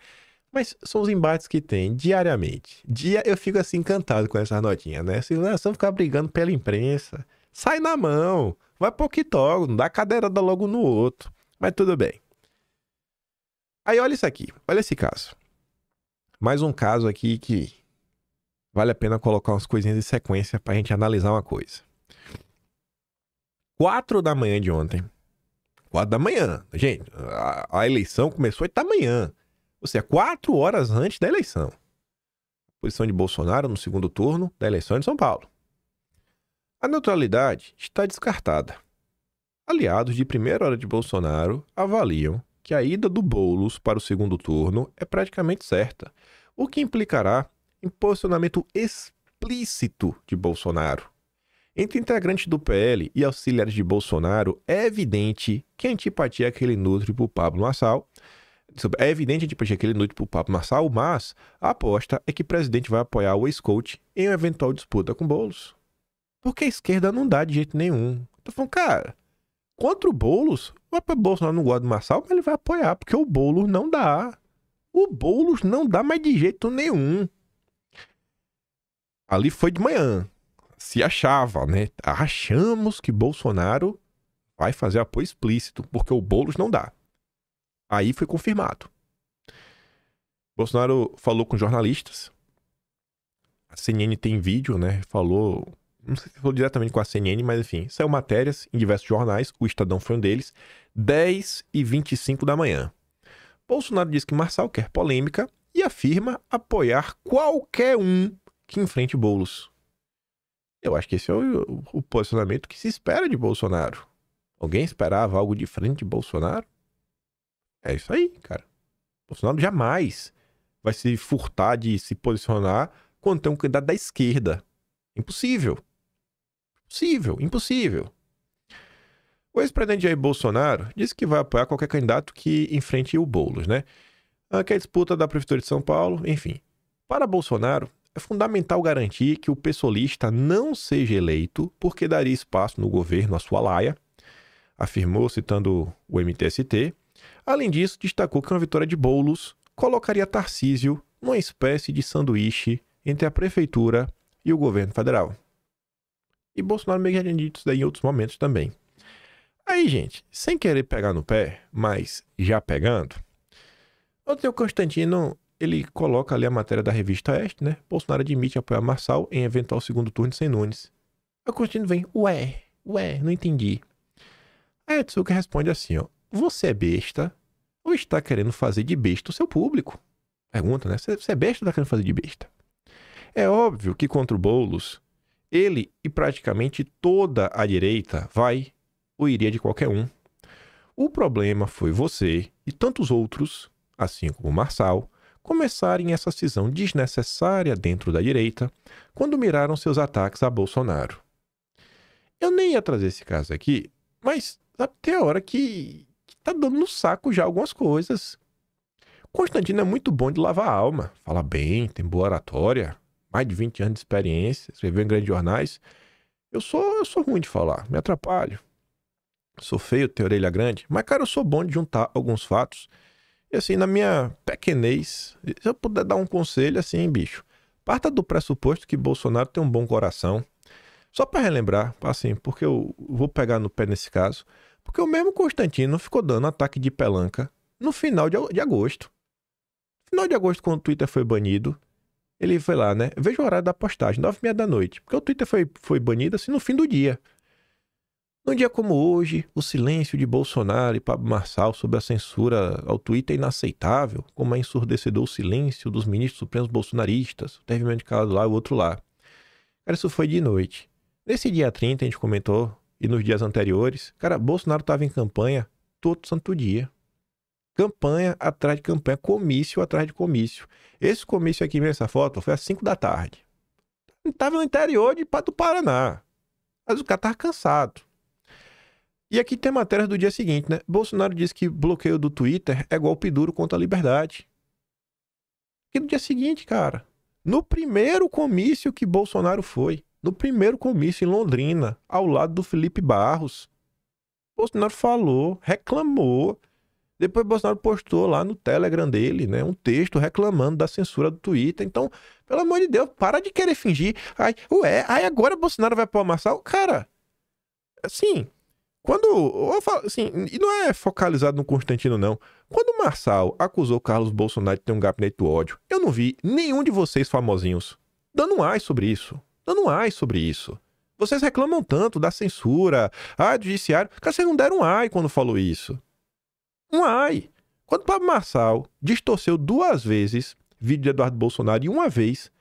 Mas são os embates que tem diariamente. Eu fico assim encantado com essas notinhas, né? Se nós vamos ficar brigando pela imprensa, sai na mão, vai pro octógono, não dá cadeirada logo no outro. Mas tudo bem. Aí olha isso aqui, olha esse caso. Mais um caso aqui que vale a pena colocar umas coisinhas em sequência pra gente analisar uma coisa. 4 da manhã de ontem. 4 da manhã. Gente, a eleição começou 8 da manhã. Ou seja, 4 horas antes da eleição. Posição de Bolsonaro no segundo turno da eleição de São Paulo. A neutralidade está descartada. Aliados de primeira hora de Bolsonaro avaliam que a ida do Boulos para o segundo turno é praticamente certa, o que implicará em posicionamento explícito de Bolsonaro. Entre integrantes do PL e auxiliares de Bolsonaro, é evidente que a antipatia que ele nutre por Pablo Marçal. É evidente a antipatia que ele nutre por Pablo Marçal, mas a aposta é que o presidente vai apoiar o ex-coach em uma eventual disputa com Boulos. Porque a esquerda não dá de jeito nenhum. Tô falando, cara, contra o Boulos, o Bolsonaro não gosta do Marçal, mas ele vai apoiar, porque o Boulos não dá. O Boulos não dá mais de jeito nenhum. Ali foi de manhã. Se achava, né? Achamos que Bolsonaro vai fazer apoio explícito, porque o Boulos não dá. Aí foi confirmado. Bolsonaro falou com jornalistas. A CNN tem vídeo, né? Falou... Não sei se falou diretamente com a CNN, mas enfim. Saiu matérias em diversos jornais. O Estadão foi um deles. 10h25 da manhã. Bolsonaro diz que Marçal quer polêmica e afirma apoiar qualquer um que enfrente Boulos. Eu acho que esse é o posicionamento que se espera de Bolsonaro. Alguém esperava algo diferente de Bolsonaro? É isso aí, cara. Bolsonaro jamais vai se furtar de se posicionar quando tem um candidato da esquerda. Impossível. Impossível. O ex-presidente Jair Bolsonaro disse que vai apoiar qualquer candidato que enfrente o Boulos, né? Que é a disputa da Prefeitura de São Paulo, enfim. Para Bolsonaro, é fundamental garantir que o pessoalista não seja eleito porque daria espaço no governo à sua laia, afirmou citando o MTST. Além disso, destacou que uma vitória de Boulos colocaria Tarcísio numa espécie de sanduíche entre a prefeitura e o governo federal. E Bolsonaro meio que já tinha dito isso daí em outros momentos também. Aí, gente, sem querer pegar no pé, mas já pegando, ontem o Constantino, ele coloca ali a matéria da revista Oeste, né? Bolsonaro admite apoiar Marçal em eventual segundo turno de Sem Nunes. Aí o Constantino vem, ué, não entendi. Aí a Tsuka responde assim, ó, você é besta ou está querendo fazer de besta o seu público? Pergunta, né? Você é besta ou está querendo fazer de besta? É óbvio que contra o Boulos, ele e praticamente toda a direita vai ou iria de qualquer um. O problema foi você e tantos outros, assim como Marçal, começarem essa cisão desnecessária dentro da direita quando miraram seus ataques a Bolsonaro. Eu nem ia trazer esse caso aqui, mas sabe, tem a hora que tá dando no saco já algumas coisas. Constantino é muito bom de lavar a alma, fala bem, tem boa oratória, mais de 20 anos de experiência, escreveu em grandes jornais. Eu sou ruim de falar, me atrapalho. Sou feio, tenho orelha grande, mas, cara, eu sou bom de juntar alguns fatos. E, assim, na minha pequenez, se eu puder dar um conselho, assim, bicho, parta do pressuposto que Bolsonaro tem um bom coração. Só para relembrar, assim, porque eu vou pegar no pé nesse caso, porque o mesmo Constantino ficou dando ataque de pelanca no final de agosto. No final de agosto, quando o Twitter foi banido, ele foi lá, né? Veja o horário da postagem, 9h30 da noite. Porque o Twitter foi banido, assim, no fim do dia. Num dia como hoje, o silêncio de Bolsonaro e Pablo Marçal sobre a censura ao Twitter é inaceitável, como é ensurdecedor o silêncio dos ministros supremos bolsonaristas, terrivelmente calado lá e o outro lá. Cara, isso foi de noite. Nesse dia 30, a gente comentou, e nos dias anteriores, cara, Bolsonaro estava em campanha todo santo dia. Campanha atrás de campanha, comício atrás de comício. Esse comício aqui, nessa foto, foi às 5 da tarde. Ele estava no interior do Paraná. Mas o cara estava cansado. E aqui tem matéria do dia seguinte, né? Bolsonaro disse que bloqueio do Twitter é golpe duro contra a liberdade. E no dia seguinte, cara, no primeiro comício que Bolsonaro foi, no primeiro comício em Londrina, ao lado do Felipe Barros, Bolsonaro falou, reclamou. Depois Bolsonaro postou lá no Telegram dele, né, um texto reclamando da censura do Twitter. Então, pelo amor de Deus, para de querer fingir. Aí agora Bolsonaro vai pro Marçal? Cara, assim, quando eu falo, assim, e não é focalizado no Constantino, não. Quando o Marçal acusou Carlos Bolsonaro de ter um gabinete do ódio, eu não vi nenhum de vocês famosinhos dando um ai sobre isso. Dando um ai sobre isso. Vocês reclamam tanto da censura, do judiciário. Cara, vocês não deram um ai quando falou isso. Um ai. Quando o Pablo Marçal distorceu 2 vezes vídeo de Eduardo Bolsonaro e uma vez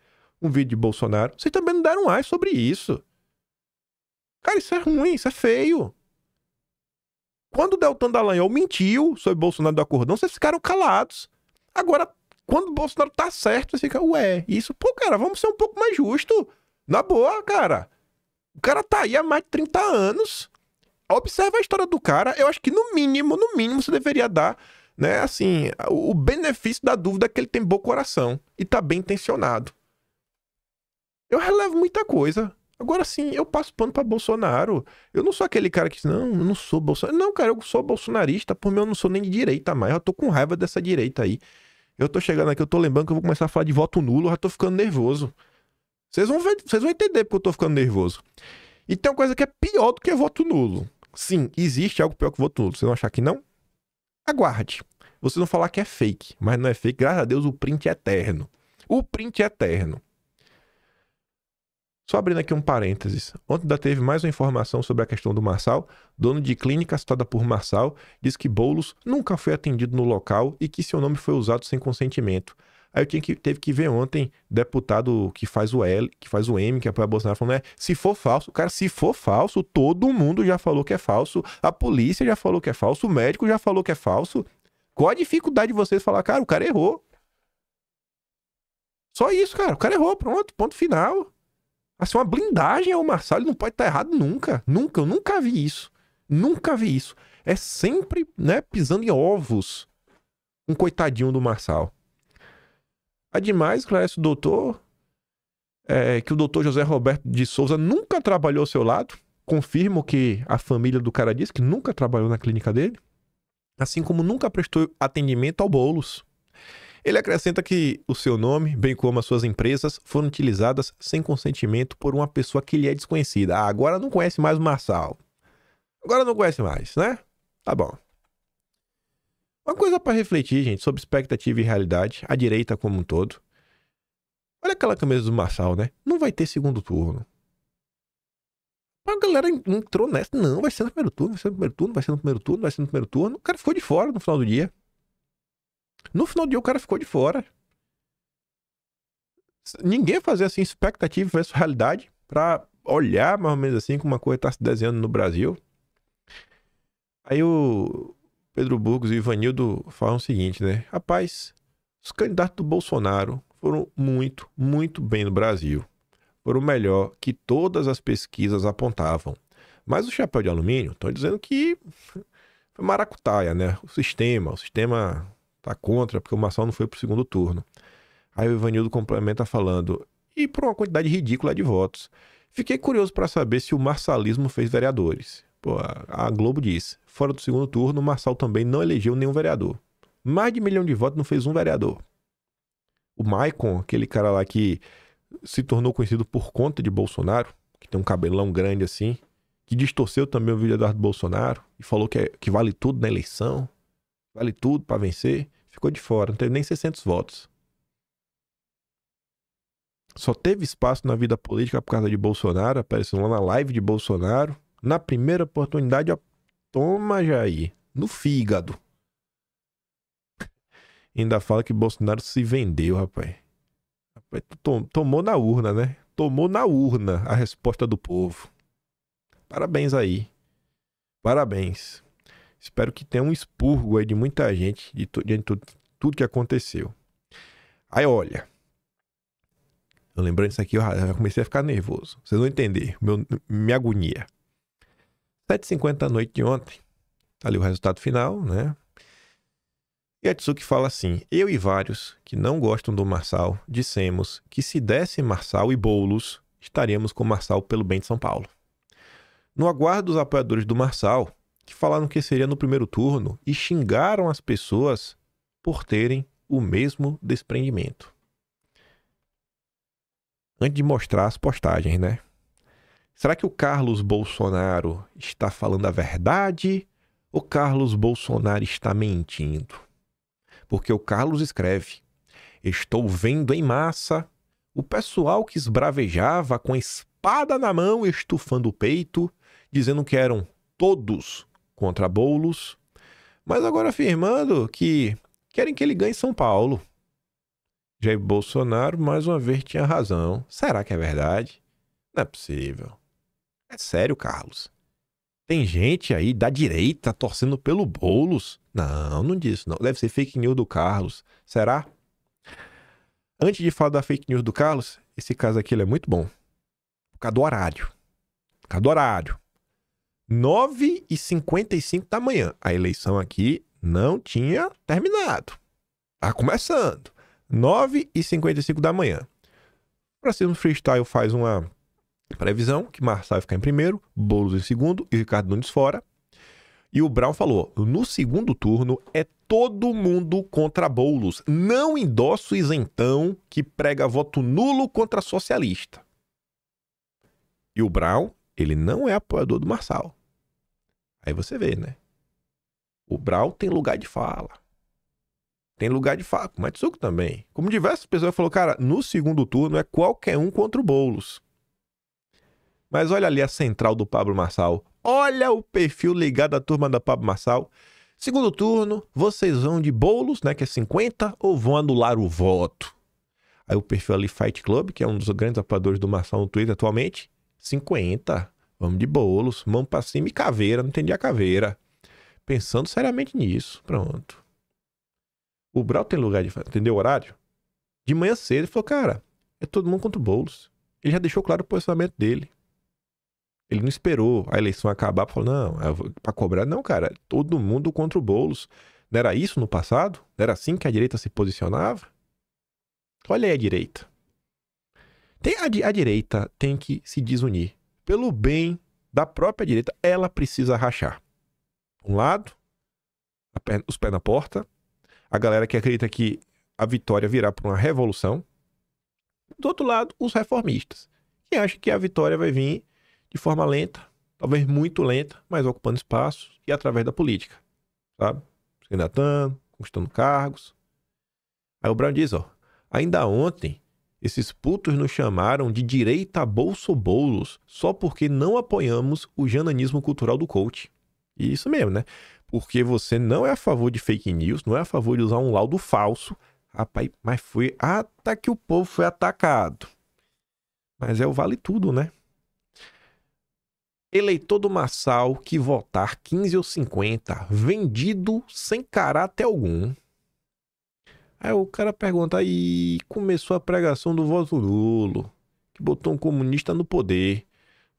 um vídeo de Bolsonaro, vocês também não deram um ai sobre isso. Cara, isso é ruim, isso é feio. Quando o Deltan Dallagnol mentiu sobre Bolsonaro do acordão, vocês ficaram calados. Agora, quando o Bolsonaro tá certo, você fica, isso, pô, cara, vamos ser um pouco mais justo. Na boa, cara. O cara tá aí há mais de 30 anos. Observa a história do cara. Eu acho que no mínimo, você deveria dar, né, assim, o benefício da dúvida que ele tem bom coração e tá bem intencionado. Eu relevo muita coisa. Agora sim, eu passo pano pra Bolsonaro. Eu não sou aquele cara que diz, não, eu não sou Bolsonaro. Não, cara, eu sou bolsonarista. Por mim, eu não sou nem de direita mais. Eu tô com raiva dessa direita aí. Eu tô chegando aqui, eu tô lembrando que eu vou começar a falar de voto nulo. Eu já tô ficando nervoso. Vocês vão entender porque eu tô ficando nervoso. E tem uma coisa que é pior do que voto nulo. Sim, existe algo pior que voto nulo. Vocês vão achar que não? Aguarde. Vocês vão falar que é fake. Mas não é fake. Graças a Deus, o print é eterno. O print é eterno. Só abrindo aqui um parênteses. Ontem ainda teve mais uma informação sobre a questão do Marçal. Dono de clínica citada por Marçal diz que Boulos nunca foi atendido no local e que seu nome foi usado sem consentimento. Aí teve que ver ontem, deputado que faz o L, que faz o M, que apoia Bolsonaro, falando, se for falso, cara, se for falso, todo mundo já falou que é falso, a polícia já falou que é falso, o médico já falou que é falso. Qual a dificuldade de vocês falar, cara, o cara errou? Só isso, cara, o cara errou, pronto, ponto final. Assim, uma blindagem ao Marçal, ele não pode estar errado nunca. Nunca, eu nunca vi isso. Nunca vi isso. É sempre, né, pisando em ovos. Um coitadinho do Marçal. Ademais, esclarece o doutor que o doutor José Roberto de Souza nunca trabalhou ao seu lado. Confirmo que a família do cara disse que nunca trabalhou na clínica dele. Assim como nunca prestou atendimento ao Boulos. Ele acrescenta que o seu nome, bem como as suas empresas, foram utilizadas sem consentimento por uma pessoa que lhe é desconhecida. Agora não conhece mais o Marçal. Agora não conhece mais, né? Tá bom. Uma coisa para refletir, gente, sobre expectativa e realidade, a direita como um todo. Olha aquela camisa do Marçal, né? Não vai ter segundo turno. A galera entrou nessa. Não, vai ser no primeiro turno, vai ser no primeiro turno, vai ser no primeiro turno, vai ser no primeiro turno. O cara ficou de fora no final do dia. No final do dia o cara ficou de fora. Ninguém fazia assim expectativa versus realidade pra olhar mais ou menos assim como uma coisa tá se desenhando no Brasil. Aí o Pedro Burgos e o Ivanildo falam o seguinte, né? Rapaz, os candidatos do Bolsonaro foram muito, muito bem no Brasil. Foram melhor que todas as pesquisas apontavam. Mas o chapéu de alumínio estão dizendo que foi maracutaia, né? O sistema tá contra, porque o Marçal não foi pro segundo turno. Aí o Ivanildo complementa falando, e por uma quantidade ridícula de votos. Fiquei curioso para saber se o marçalismo fez vereadores. Pô, a Globo diz, fora do segundo turno, o Marçal também não elegeu nenhum vereador. Mais de 1 milhão de votos não fez um vereador. O Maicon, aquele cara lá que se tornou conhecido por conta de Bolsonaro, que tem um cabelão grande assim, que distorceu também o vídeo do Eduardo Bolsonaro e falou que vale tudo na eleição, vale tudo para vencer, ficou de fora, não teve nem 600 votos. Só teve espaço na vida política por causa de Bolsonaro, apareceu lá na live de Bolsonaro, na primeira oportunidade, ó, toma Jair, no fígado. Ainda fala que Bolsonaro se vendeu, rapaz. Tomou na urna, né? Tomou na urna a resposta do povo. Parabéns aí. Parabéns. Espero que tenha um expurgo aí de muita gente de tudo que aconteceu. Aí, olha. Eu lembrando isso aqui, eu já comecei a ficar nervoso. Vocês vão entender minha agonia. 7h50 da noite de ontem, tá ali o resultado final, né? E a Tsuki fala assim: eu e vários que não gostam do Marçal dissemos que se desse Marçal e Boulos, estaríamos com o Marçal pelo bem de São Paulo. No aguardo dos apoiadores do Marçal, que falaram que seria no primeiro turno e xingaram as pessoas por terem o mesmo desprendimento. Antes de mostrar as postagens, né? Será que o Carlos Bolsonaro está falando a verdade ou Carlos Bolsonaro está mentindo? Porque o Carlos escreve: estou vendo em massa o pessoal que esbravejava com a espada na mão, estufando o peito, dizendo que eram todos contra Boulos, mas agora afirmando que querem que ele ganhe São Paulo. Jair Bolsonaro, mais uma vez, tinha razão. Será que é verdade? Não é possível. É sério, Carlos. Tem gente aí da direita torcendo pelo Boulos? Não, não disse não. Deve ser fake news do Carlos. Será? Antes de falar da fake news do Carlos, esse caso aqui ele é muito bom. Por causa do horário. 9h55 da manhã. A eleição aqui não tinha terminado. Tá começando. 9h55 da manhã. Pra cima do Freestyle faz uma previsão que Marçal vai ficar em primeiro, Boulos em segundo e Ricardo Nunes fora. E o Brown falou: no segundo turno é todo mundo contra Boulos. Não endosso o isentão que prega voto nulo contra socialista. E o Brown, ele não é apoiador do Marçal. Aí você vê, né? O Brown tem lugar de fala. Tem lugar de fala. O Matsuko também. Como diversas pessoas falaram, cara, no segundo turno é qualquer um contra o Boulos. Mas olha ali a central do Pablo Marçal. Olha o perfil ligado à turma da Pablo Marçal. Segundo turno, vocês vão de Boulos, né, que é 50, ou vão anular o voto? Aí o perfil ali Fight Club, que é um dos grandes apoiadores do Marçal no Twitter atualmente, 50. Vamos de Boulos, mão pra cima e caveira. Não entendi a caveira. Pensando seriamente nisso. Pronto. O Brau tem lugar de fazer, entendeu o horário? De manhã cedo ele falou, cara, é todo mundo contra o Boulos. Ele já deixou claro o posicionamento dele. Ele não esperou a eleição acabar para falar, não, para cobrar. Não, cara, todo mundo contra o Boulos. Não era isso no passado? Não era assim que a direita se posicionava? Olha aí a direita. A direita tem que se desunir. Pelo bem da própria direita, ela precisa rachar. Um lado, os pés na porta. A galera que acredita que a vitória virá por uma revolução. Do outro lado, os reformistas, que acham que a vitória vai vir de forma lenta, talvez muito lenta, mas ocupando espaços e através da política, sabe? Se candidatando, conquistando cargos. Aí o Brown diz, ó, ainda ontem, esses putos nos chamaram de direita Bolso-Boulos só porque não apoiamos o jananismo cultural do coach. E isso mesmo, né? Porque você não é a favor de fake news, não é a favor de usar um laudo falso. Rapaz, mas foi até que o povo foi atacado. Mas é o vale tudo, né? Eleitor do Marçal que votar 15 ou 50, vendido sem caráter algum. Aí o cara pergunta, aí começou a pregação do voto nulo, que botou um comunista no poder.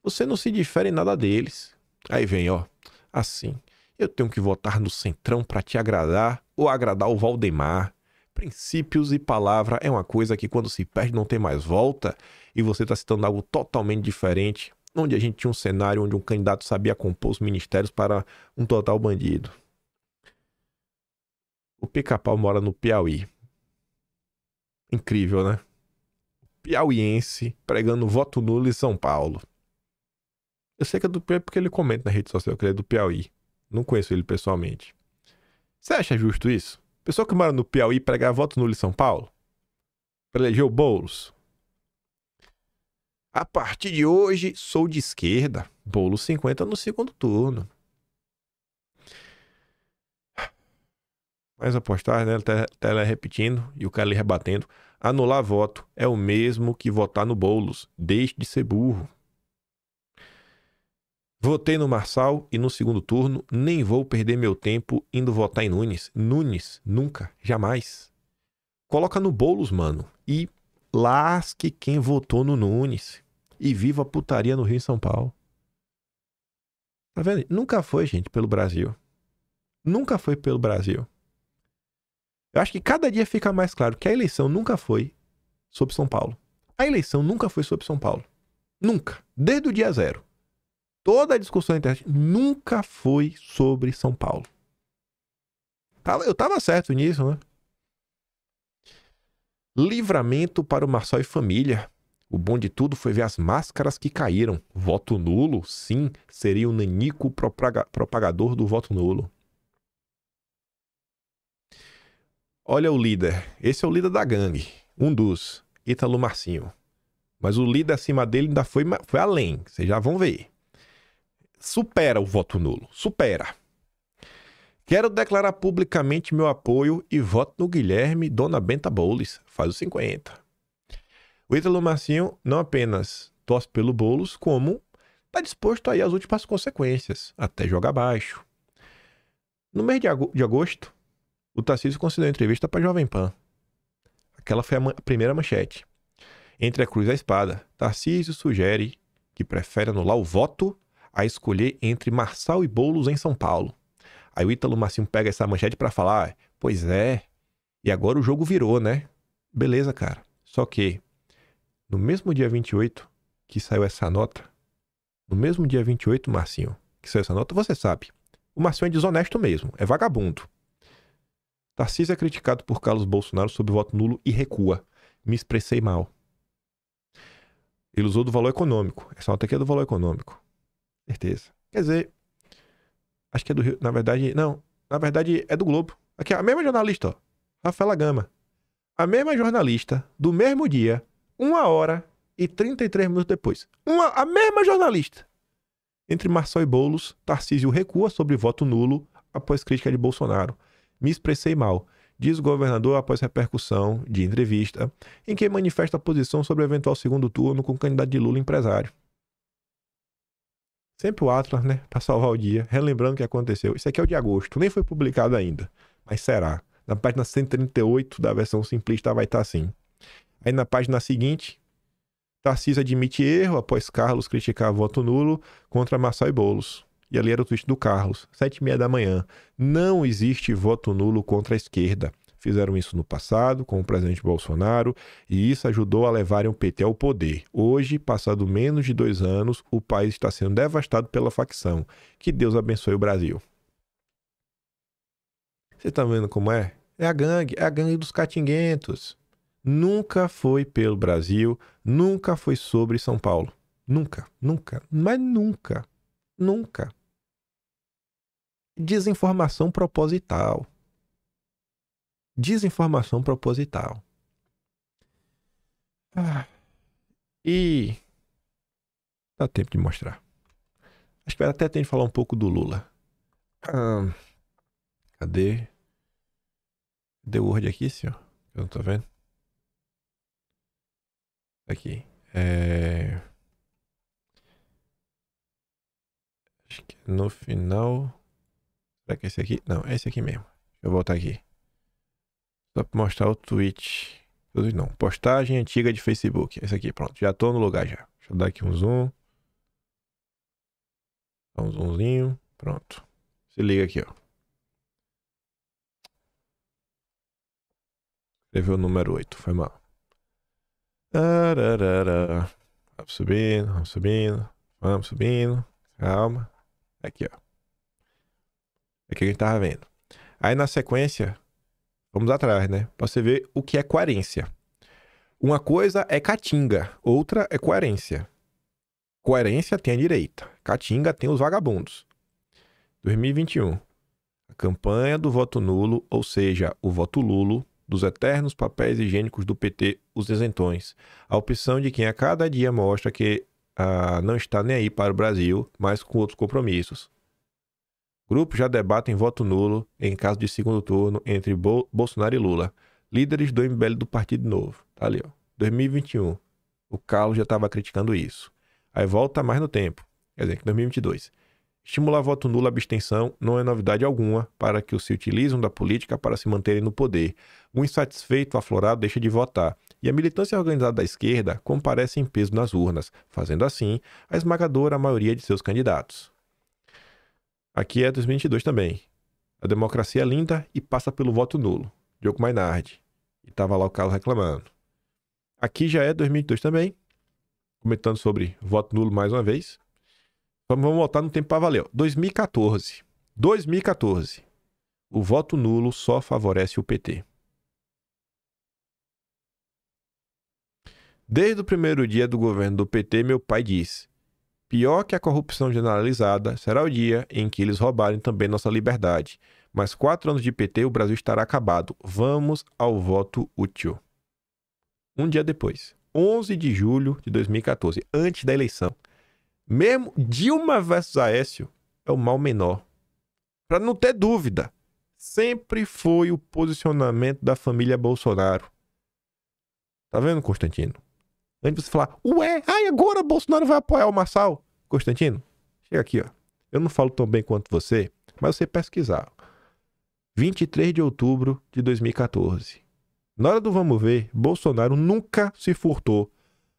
Você não se difere em nada deles. Aí vem, ó, assim, eu tenho que votar no Centrão pra te agradar ou agradar o Valdemar. Princípios e palavra é uma coisa que quando se perde não tem mais volta e você tá citando algo totalmente diferente. Onde a gente tinha um cenário onde um candidato sabia compor os ministérios para um total bandido. O Pica-Pau mora no Piauí. Incrível, né? Piauiense pregando voto nulo em São Paulo. Eu sei que é do Piauí porque ele comenta na rede social que ele é do Piauí. Não conheço ele pessoalmente. Você acha justo isso? Pessoa que mora no Piauí pregar voto nulo em São Paulo? Para eleger o Boulos? A partir de hoje, sou de esquerda. Boulos 50 no segundo turno. Mais a postagem, né? Ela repetindo e o cara ali rebatendo. Anular voto é o mesmo que votar no Boulos. Deixe de ser burro. Votei no Marçal e no segundo turno nem vou perder meu tempo indo votar em Nunes. Nunes, nunca, jamais. Coloca no Boulos, mano. E lasque quem votou no Nunes. E viva a putaria no Rio e São Paulo. Tá vendo? Nunca foi, gente, pelo Brasil. Nunca foi pelo Brasil. Eu acho que cada dia fica mais claro que a eleição nunca foi sobre São Paulo. A eleição nunca foi sobre São Paulo. Nunca. Desde o dia zero. Toda a discussão na internet nunca foi sobre São Paulo. Eu tava certo nisso, né? Livramento para o Marçal e família. O bom de tudo foi ver as máscaras que caíram. Voto nulo, sim, seria o nanico propagador do voto nulo. Olha o líder. Esse é o líder da gangue. Um dos. Ítalo Marcinho. Mas o líder acima dele ainda foi além. Vocês já vão ver. Supera o voto nulo. Supera. Quero declarar publicamente meu apoio e voto no Guilherme Dona Benta Boulos. Faz os 50. O Ítalo Marcinho não apenas torce pelo Boulos, como está disposto a ir às últimas consequências, até jogar baixo. No mês de agosto, o Tarcísio concedeu entrevista para Jovem Pan. Aquela foi a primeira manchete. Entre a cruz e a espada, Tarcísio sugere que prefere anular o voto a escolher entre Marçal e Boulos em São Paulo. Aí o Ítalo Marcinho pega essa manchete para falar, pois é, e agora o jogo virou, né? Beleza, cara. Só que, no mesmo dia 28 que saiu essa nota, no mesmo dia 28, Marcinho, que saiu essa nota, você sabe, o Marcinho é desonesto mesmo, é vagabundo. Tarcísio é criticado por Carlos Bolsonaro sobre voto nulo e recua. Me expressei mal. Ele usou do valor econômico. Essa nota aqui é do valor econômico. Certeza. Quer dizer, acho que é do Rio. Na verdade, não. Na verdade, é do Globo. Aqui, a mesma jornalista, ó. Rafaela Gama. A mesma jornalista, do mesmo dia, 1h e 33 minutos depois. A mesma jornalista. Entre Marçal e Boulos, Tarcísio recua sobre voto nulo após crítica de Bolsonaro. Me expressei mal, diz o governador após repercussão de entrevista, em que manifesta a posição sobre o eventual segundo turno com o candidato de Lula empresário. Sempre o Atlas, né? Pra salvar o dia, relembrando o que aconteceu. Isso aqui é o de agosto, nem foi publicado ainda, mas será. Na página 138 da versão simplista vai estar assim. Aí na página seguinte, Tarcísio admite erro após Carlos criticar voto nulo contra Marçal e Boulos. E ali era o tweet do Carlos, 7h30 da manhã. Não existe voto nulo contra a esquerda. Fizeram isso no passado com o presidente Bolsonaro e isso ajudou a levarem o PT ao poder. Hoje, passado menos de 2 anos, o país está sendo devastado pela facção. Que Deus abençoe o Brasil. Você está vendo como é? É a gangue dos catinguentos. Nunca foi pelo Brasil, nunca foi sobre São Paulo. Nunca, mas nunca. Desinformação proposital. E dá tempo de mostrar. Acho que vai até ter de falar um pouco do Lula. Cadê? Deu Word aqui, senhor? Eu não tô vendo. Aqui. Acho que no final... Será que é esse aqui? Não, é esse aqui mesmo. Deixa eu voltar aqui. Só pra mostrar o tweet. Não, postagem antiga de Facebook. Esse aqui, pronto. Já tô no lugar já. Deixa eu dar aqui um zoom. Dá um zoomzinho. Pronto. Se liga aqui, ó. Escreveu o número 8. Foi mal. Vamos subindo. Calma. Aqui, ó. É que a gente tava vendo. Aí na sequência, vamos atrás, né? Pra você ver o que é coerência. Uma coisa é catinga, outra é coerência. Coerência tem a direita, catinga tem os vagabundos. 2021. A campanha do voto nulo, ou seja, o voto lulo, dos eternos papéis higiênicos do PT, os isentões. A opção de quem a cada dia mostra que não está nem aí para o Brasil, mas com outros compromissos. Grupos já debatem voto nulo em caso de segundo turno entre Bolsonaro e Lula. Líderes do MBL do Partido Novo. Tá ali, ó. 2021. O Carlos já estava criticando isso. Aí volta mais no tempo. Quer dizer, que 2022. Estimular voto nulo à abstenção não é novidade alguma para que os se utilizam da política para se manterem no poder. O insatisfeito aflorado deixa de votar. E a militância organizada da esquerda comparece em peso nas urnas, fazendo assim a esmagadora maioria de seus candidatos. Aqui é 2022 também. A democracia é linda e passa pelo voto nulo. Diogo Mainardi. E tava lá o Carlos reclamando. Aqui já é 2022 também. Comentando sobre voto nulo mais uma vez. Vamos voltar no tempo para valer. 2014. 2014. O voto nulo só favorece o PT. Desde o primeiro dia do governo do PT, meu pai disse: pior que a corrupção generalizada será o dia em que eles roubarem também nossa liberdade. Mais 4 anos de PT, o Brasil estará acabado. Vamos ao voto útil. Um dia depois, 11 de julho de 2014, antes da eleição. Mesmo Dilma versus Aécio é o mal menor. Para não ter dúvida, sempre foi o posicionamento da família Bolsonaro. Tá vendo, Constantino? Antes de você falar, ué, agora Bolsonaro vai apoiar o Marçal. Constantino, chega aqui, ó. Eu não falo tão bem quanto você, mas você pesquisar. 23 de outubro de 2014. Na hora do vamos ver, Bolsonaro nunca se furtou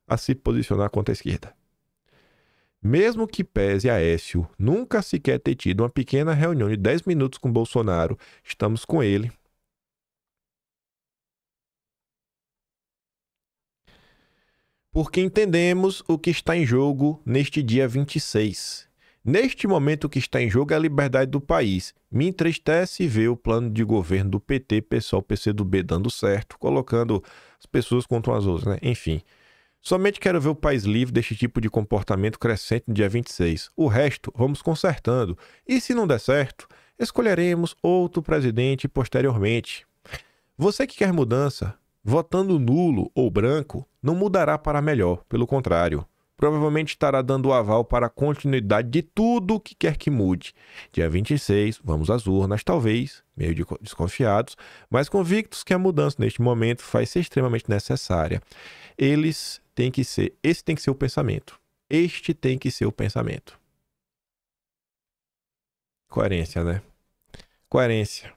a se posicionar contra a esquerda. Mesmo que pese Aécio nunca sequer ter tido uma pequena reunião de 10 minutos com Bolsonaro, estamos com ele. Porque entendemos o que está em jogo neste dia 26. Neste momento, o que está em jogo é a liberdade do país. Me entristece ver o plano de governo do PT, PSOL, PCdoB dando certo, colocando as pessoas contra as outras, né? Enfim. Somente quero ver o país livre deste tipo de comportamento crescente no dia 26. O resto, vamos consertando. E se não der certo, escolheremos outro presidente posteriormente. Você que quer mudança, votando nulo ou branco, não mudará para melhor, pelo contrário. Provavelmente estará dando o aval para a continuidade de tudo que quer que mude. Dia 26, vamos às urnas, talvez, meio desconfiados, mas convictos que a mudança neste momento vai ser extremamente necessária. Esse tem que ser o pensamento. Este tem que ser o pensamento. Coerência, né? Coerência.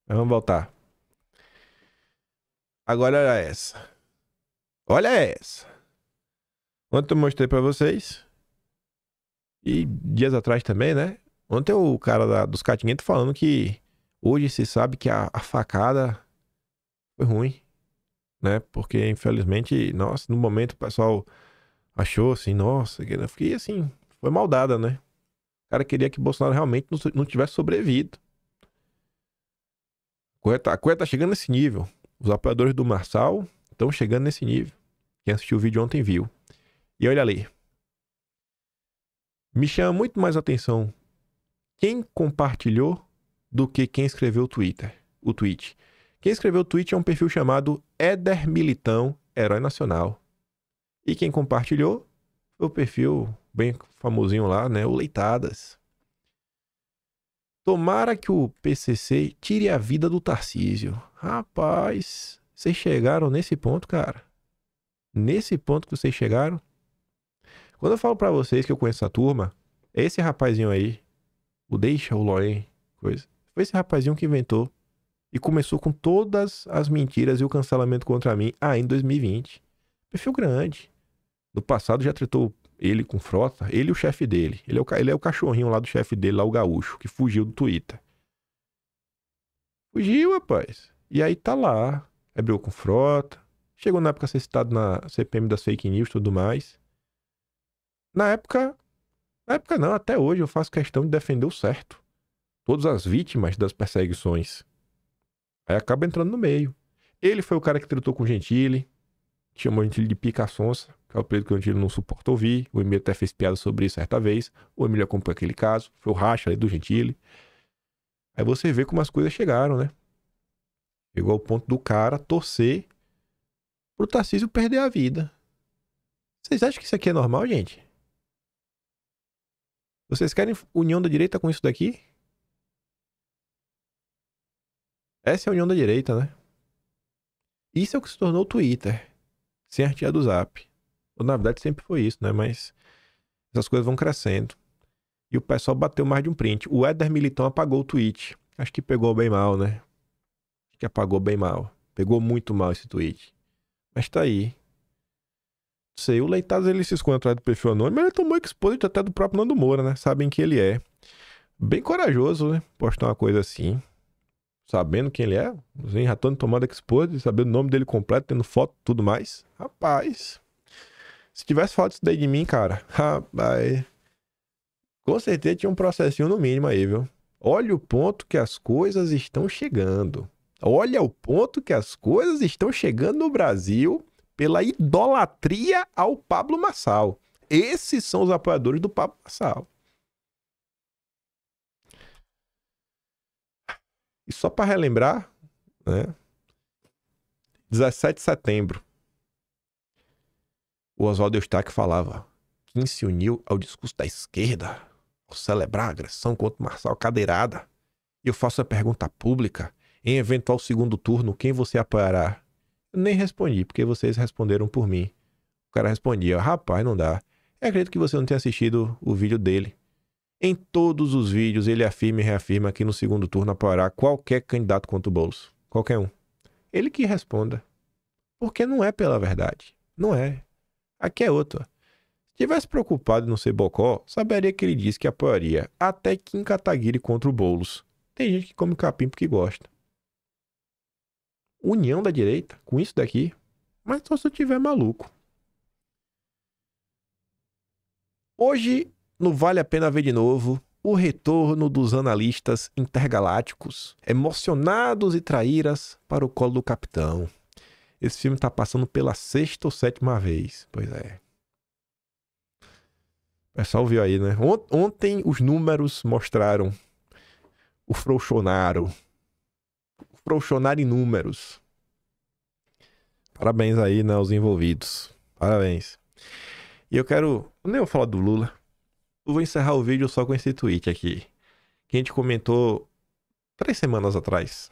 Mas vamos voltar. Agora olha essa. Olha essa. Ontem eu mostrei pra vocês. E dias atrás também, né? Ontem o cara dos Catinguetos falando que hoje se sabe que a facada foi ruim, né? Porque infelizmente, nossa, no momento o pessoal achou assim, nossa, eu fiquei assim, foi maldada, né? O cara queria que Bolsonaro realmente não tivesse sobrevivido. A coisa tá chegando nesse nível. Os apoiadores do Marçal estão chegando nesse nível. Quem assistiu o vídeo ontem viu. E olha ali. Me chama muito mais atenção quem compartilhou do que quem escreveu o tweet. Quem escreveu o tweet é um perfil chamado Éder Militão, Herói Nacional. E quem compartilhou foi o perfil bem famosinho lá, né? O Leitadas. Tomara que o PCC tire a vida do Tarcísio. Rapaz, vocês chegaram nesse ponto, cara? Nesse ponto que vocês chegaram? Quando eu falo pra vocês que eu conheço a turma, é esse rapazinho aí, o Deixa, o Loen, coisa. Foi esse rapazinho que inventou e começou com todas as mentiras e o cancelamento contra mim em 2020. Perfil grande. No passado já tretou ele com Frota, ele e o chefe dele. Ele é o cachorrinho lá do chefe dele, lá o gaúcho, que fugiu do Twitter. Fugiu, rapaz. E aí tá lá, abriu com Frota, chegou na época a ser citado na CPM das fake news e tudo mais. Na época não, até hoje eu faço questão de defender o certo. Todas as vítimas das perseguições. Aí acaba entrando no meio. Ele foi o cara que tratou com o Gentili, chamou o Gentili de pica-sonsa, que é o período que o Gentili não suporta ouvir. O Emílio até fez piada sobre isso certa vez. O Emílio acompanhou aquele caso. Foi o racha ali do Gentili. Aí você vê como as coisas chegaram, né? Chegou ao ponto do cara torcer pro Tarcísio perder a vida. Vocês acham que isso aqui é normal, gente? Vocês querem união da direita com isso daqui? Essa é a união da direita, né? Isso é o que se tornou o Twitter. Sem a tia do Zap. Ou, na verdade sempre foi isso, né? Mas essas coisas vão crescendo. E o pessoal bateu mais de um print. O Éder Militão apagou o tweet. Acho que pegou bem mal, né? Acho que apagou bem mal. Pegou muito mal esse tweet. Mas tá aí. Sei, o Leitado ele se esconde atrás do perfil anônimo, mas ele tomou exposed até do próprio Nando Moura, né? Sabem quem ele é. Bem corajoso, né? Postar uma coisa assim, sabendo quem ele é. Os já estão tomando exposed, sabendo o nome dele completo, tendo foto e tudo mais. Rapaz, se tivesse falado isso daí de mim, cara, rapaz, com certeza tinha um processinho no mínimo aí, viu? Olha o ponto que as coisas estão chegando. Olha o ponto que as coisas estão chegando no Brasil pela idolatria ao Pablo Marçal. Esses são os apoiadores do Pablo Marçal. E só para relembrar, né? 17 de setembro, o Oswaldo Eustáquio falava: quem se uniu ao discurso da esquerda ao celebrar a agressão contra o Marçal Cadeirada. E eu faço a pergunta pública: em eventual segundo turno, quem você apoiará? Eu nem respondi, porque vocês responderam por mim. O cara respondia: rapaz, não dá. Eu acredito que você não tenha assistido o vídeo dele. Em todos os vídeos, ele afirma e reafirma que no segundo turno apoiará qualquer candidato contra o Bolso. Qualquer um. Ele que responda. Porque não é pela verdade. Não é. Aqui é outra. Se tivesse preocupado em não ser bocó, saberia que ele disse que apoiaria até Kim Kataguiri contra o Boulos. Tem gente que come capim porque gosta. União da direita com isso daqui. Mas só se eu tiver maluco. Hoje, no Vale a Pena Ver de Novo, o retorno dos analistas intergalácticos, emocionados e traíras para o colo do capitão. Esse filme tá passando pela 6ª ou 7ª vez. Pois é. O pessoal viu aí, né? Ontem os números mostraram o Frouxonaro. O Frouxonaro em números. Parabéns aí, né, aos envolvidos. Parabéns. E eu nem vou falar do Lula. Eu vou encerrar o vídeo só com esse tweet aqui. Que a gente comentou 3 semanas atrás.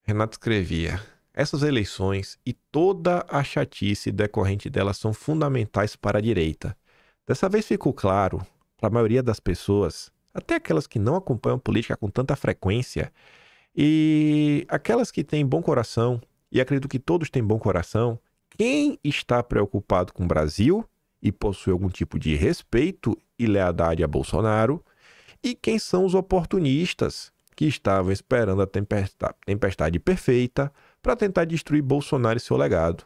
Renato escrevia: essas eleições e toda a chatice decorrente delas são fundamentais para a direita. Dessa vez ficou claro, para a maioria das pessoas, até aquelas que não acompanham política com tanta frequência, e aquelas que têm bom coração, e acredito que todos têm bom coração, quem está preocupado com o Brasil e possui algum tipo de respeito e lealdade a Bolsonaro, e quem são os oportunistas que estavam esperando a tempestade perfeita para tentar destruir Bolsonaro e seu legado.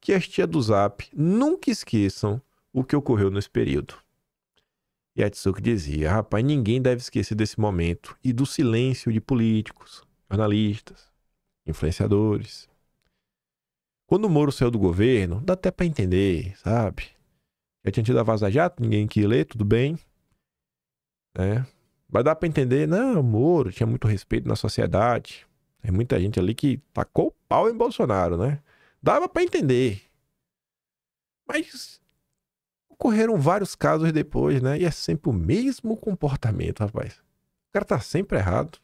Que as tia do Zap nunca esqueçam o que ocorreu nesse período. E a Tsuki dizia: rapaz, ninguém deve esquecer desse momento e do silêncio de políticos, jornalistas, influenciadores. Quando o Moro saiu do governo, dá até para entender, sabe? Já tinha tido a Vaza Jato, ninguém queria ler, tudo bem. Né? Mas dá pra entender, não, o Moro tinha muito respeito na sociedade. Tem muita gente ali que tacou o pau em Bolsonaro, né? Dava pra entender. Mas ocorreram vários casos depois, né? E é sempre o mesmo comportamento, rapaz. O cara tá sempre errado.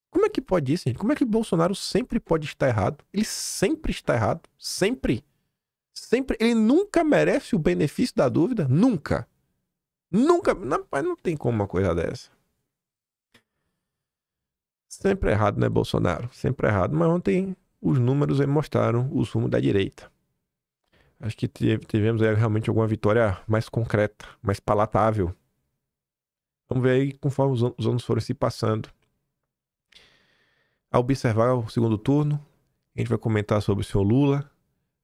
Como é que pode isso, gente? Como é que Bolsonaro sempre pode estar errado? Ele sempre está errado. Sempre. Sempre. Ele nunca merece o benefício da dúvida. Nunca. Nunca, mas não tem como uma coisa dessa. Sempre errado, né, Bolsonaro? Sempre errado. Mas ontem os números aí mostraram o sumo da direita. Acho que tivemos aí realmente alguma vitória mais concreta, mais palatável. Vamos ver aí conforme os anos foram se passando. Ao observar o segundo turno, a gente vai comentar sobre o senhor Lula.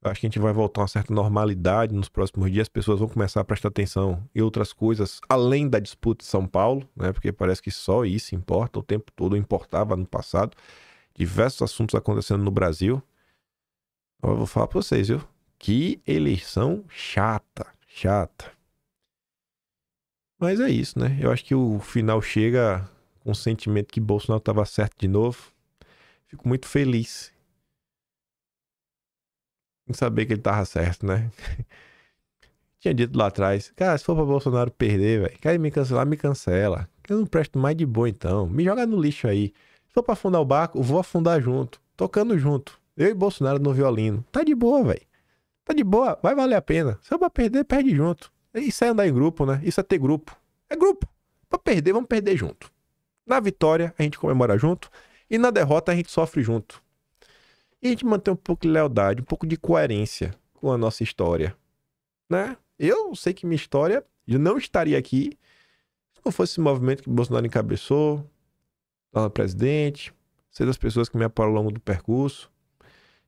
Acho que a gente vai voltar a uma certa normalidade nos próximos dias. As pessoas vão começar a prestar atenção em outras coisas, além da disputa de São Paulo, né? Porque parece que só isso importa. O tempo todo importava no passado. Diversos assuntos acontecendo no Brasil. Eu vou falar pra vocês, viu? Que eleição chata. Chata. Mas é isso, né? Eu acho que o final chega com o sentimento que Bolsonaro estava certo de novo. Fico muito feliz em saber que ele tava certo, né? Tinha dito lá atrás: cara, se for pra Bolsonaro perder, velho, quer me cancelar, me cancela. Eu não presto mais de boa, então. Me joga no lixo aí. Se for pra afundar o barco, eu vou afundar junto. Tocando junto. Eu e Bolsonaro no violino. Tá de boa, velho. Tá de boa, vai valer a pena. Se for pra perder, perde junto. Isso é andar em grupo, né? Isso é ter grupo. É grupo. Pra perder, vamos perder junto. Na vitória, a gente comemora junto. E na derrota, a gente sofre junto. E a gente manter um pouco de lealdade, um pouco de coerência com a nossa história, né? Eu sei que minha história, eu não estaria aqui se não fosse esse movimento que Bolsonaro encabeçou, estava presidente, ser das pessoas que me apoiam ao longo do percurso.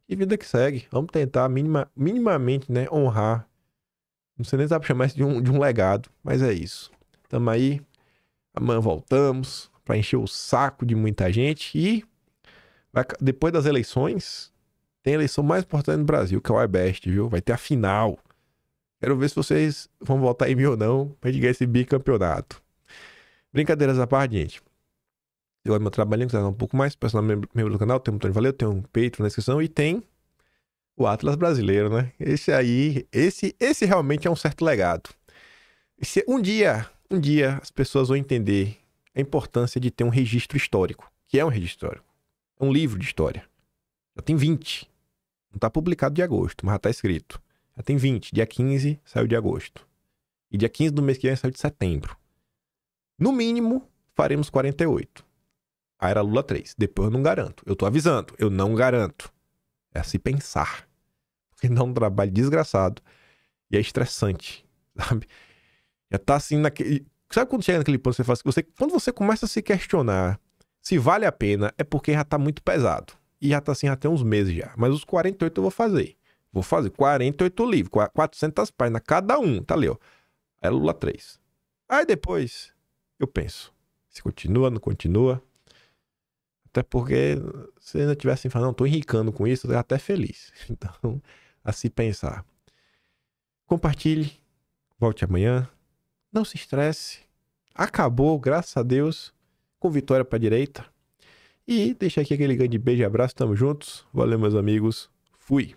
E vida que segue. Vamos tentar minimamente, né, honrar. Não sei nem se dá pra chamar isso de um legado, mas é isso. Tamo aí. Amanhã voltamos pra encher o saco de muita gente. E depois das eleições, tem a eleição mais importante no Brasil, que é o IBEST, viu? Vai ter a final. Quero ver se vocês vão votar em mim ou não pra gente ganhar esse bicampeonato. Brincadeiras à parte, gente. Eu amo meu trabalhinho, que tá um pouco mais. Personal membro do canal, tem um Tony Valeu, tem um Patreon na descrição e tem o Atlas Brasileiro, né? Esse aí, esse realmente é um certo legado. Um dia as pessoas vão entender a importância de ter um registro histórico. Que é um registro histórico. É um livro de história. Já tem 20. Não tá publicado de agosto, mas já tá escrito. Já tem 20. Dia 15 saiu de agosto. E dia 15 do mês que vem saiu de setembro. No mínimo, faremos 48. Aí era Lula 3. Depois eu não garanto. Eu tô avisando. Eu não garanto. É a se pensar. Porque dá um trabalho desgraçado. E é estressante. Sabe? Já tá assim naquele... Sabe quando chega naquele ponto que você faz... Quando você começa a se questionar se vale a pena, é porque já tá muito pesado. E já tá assim, já tem uns meses já. Mas os 48 eu vou fazer. Vou fazer 48 livros. 400 páginas cada um. Tá ali, ó. Aí é Lula 3. Aí depois eu penso. Se continua, não continua. Até porque se ainda tivesse falando, não, tô enricando com isso, eu tô até feliz. Então, a se pensar. Compartilhe. Volte amanhã. Não se estresse. Acabou, graças a Deus, com vitória pra direita. E deixa aqui aquele grande beijo e abraço. Tamo juntos. Valeu, meus amigos. Fui.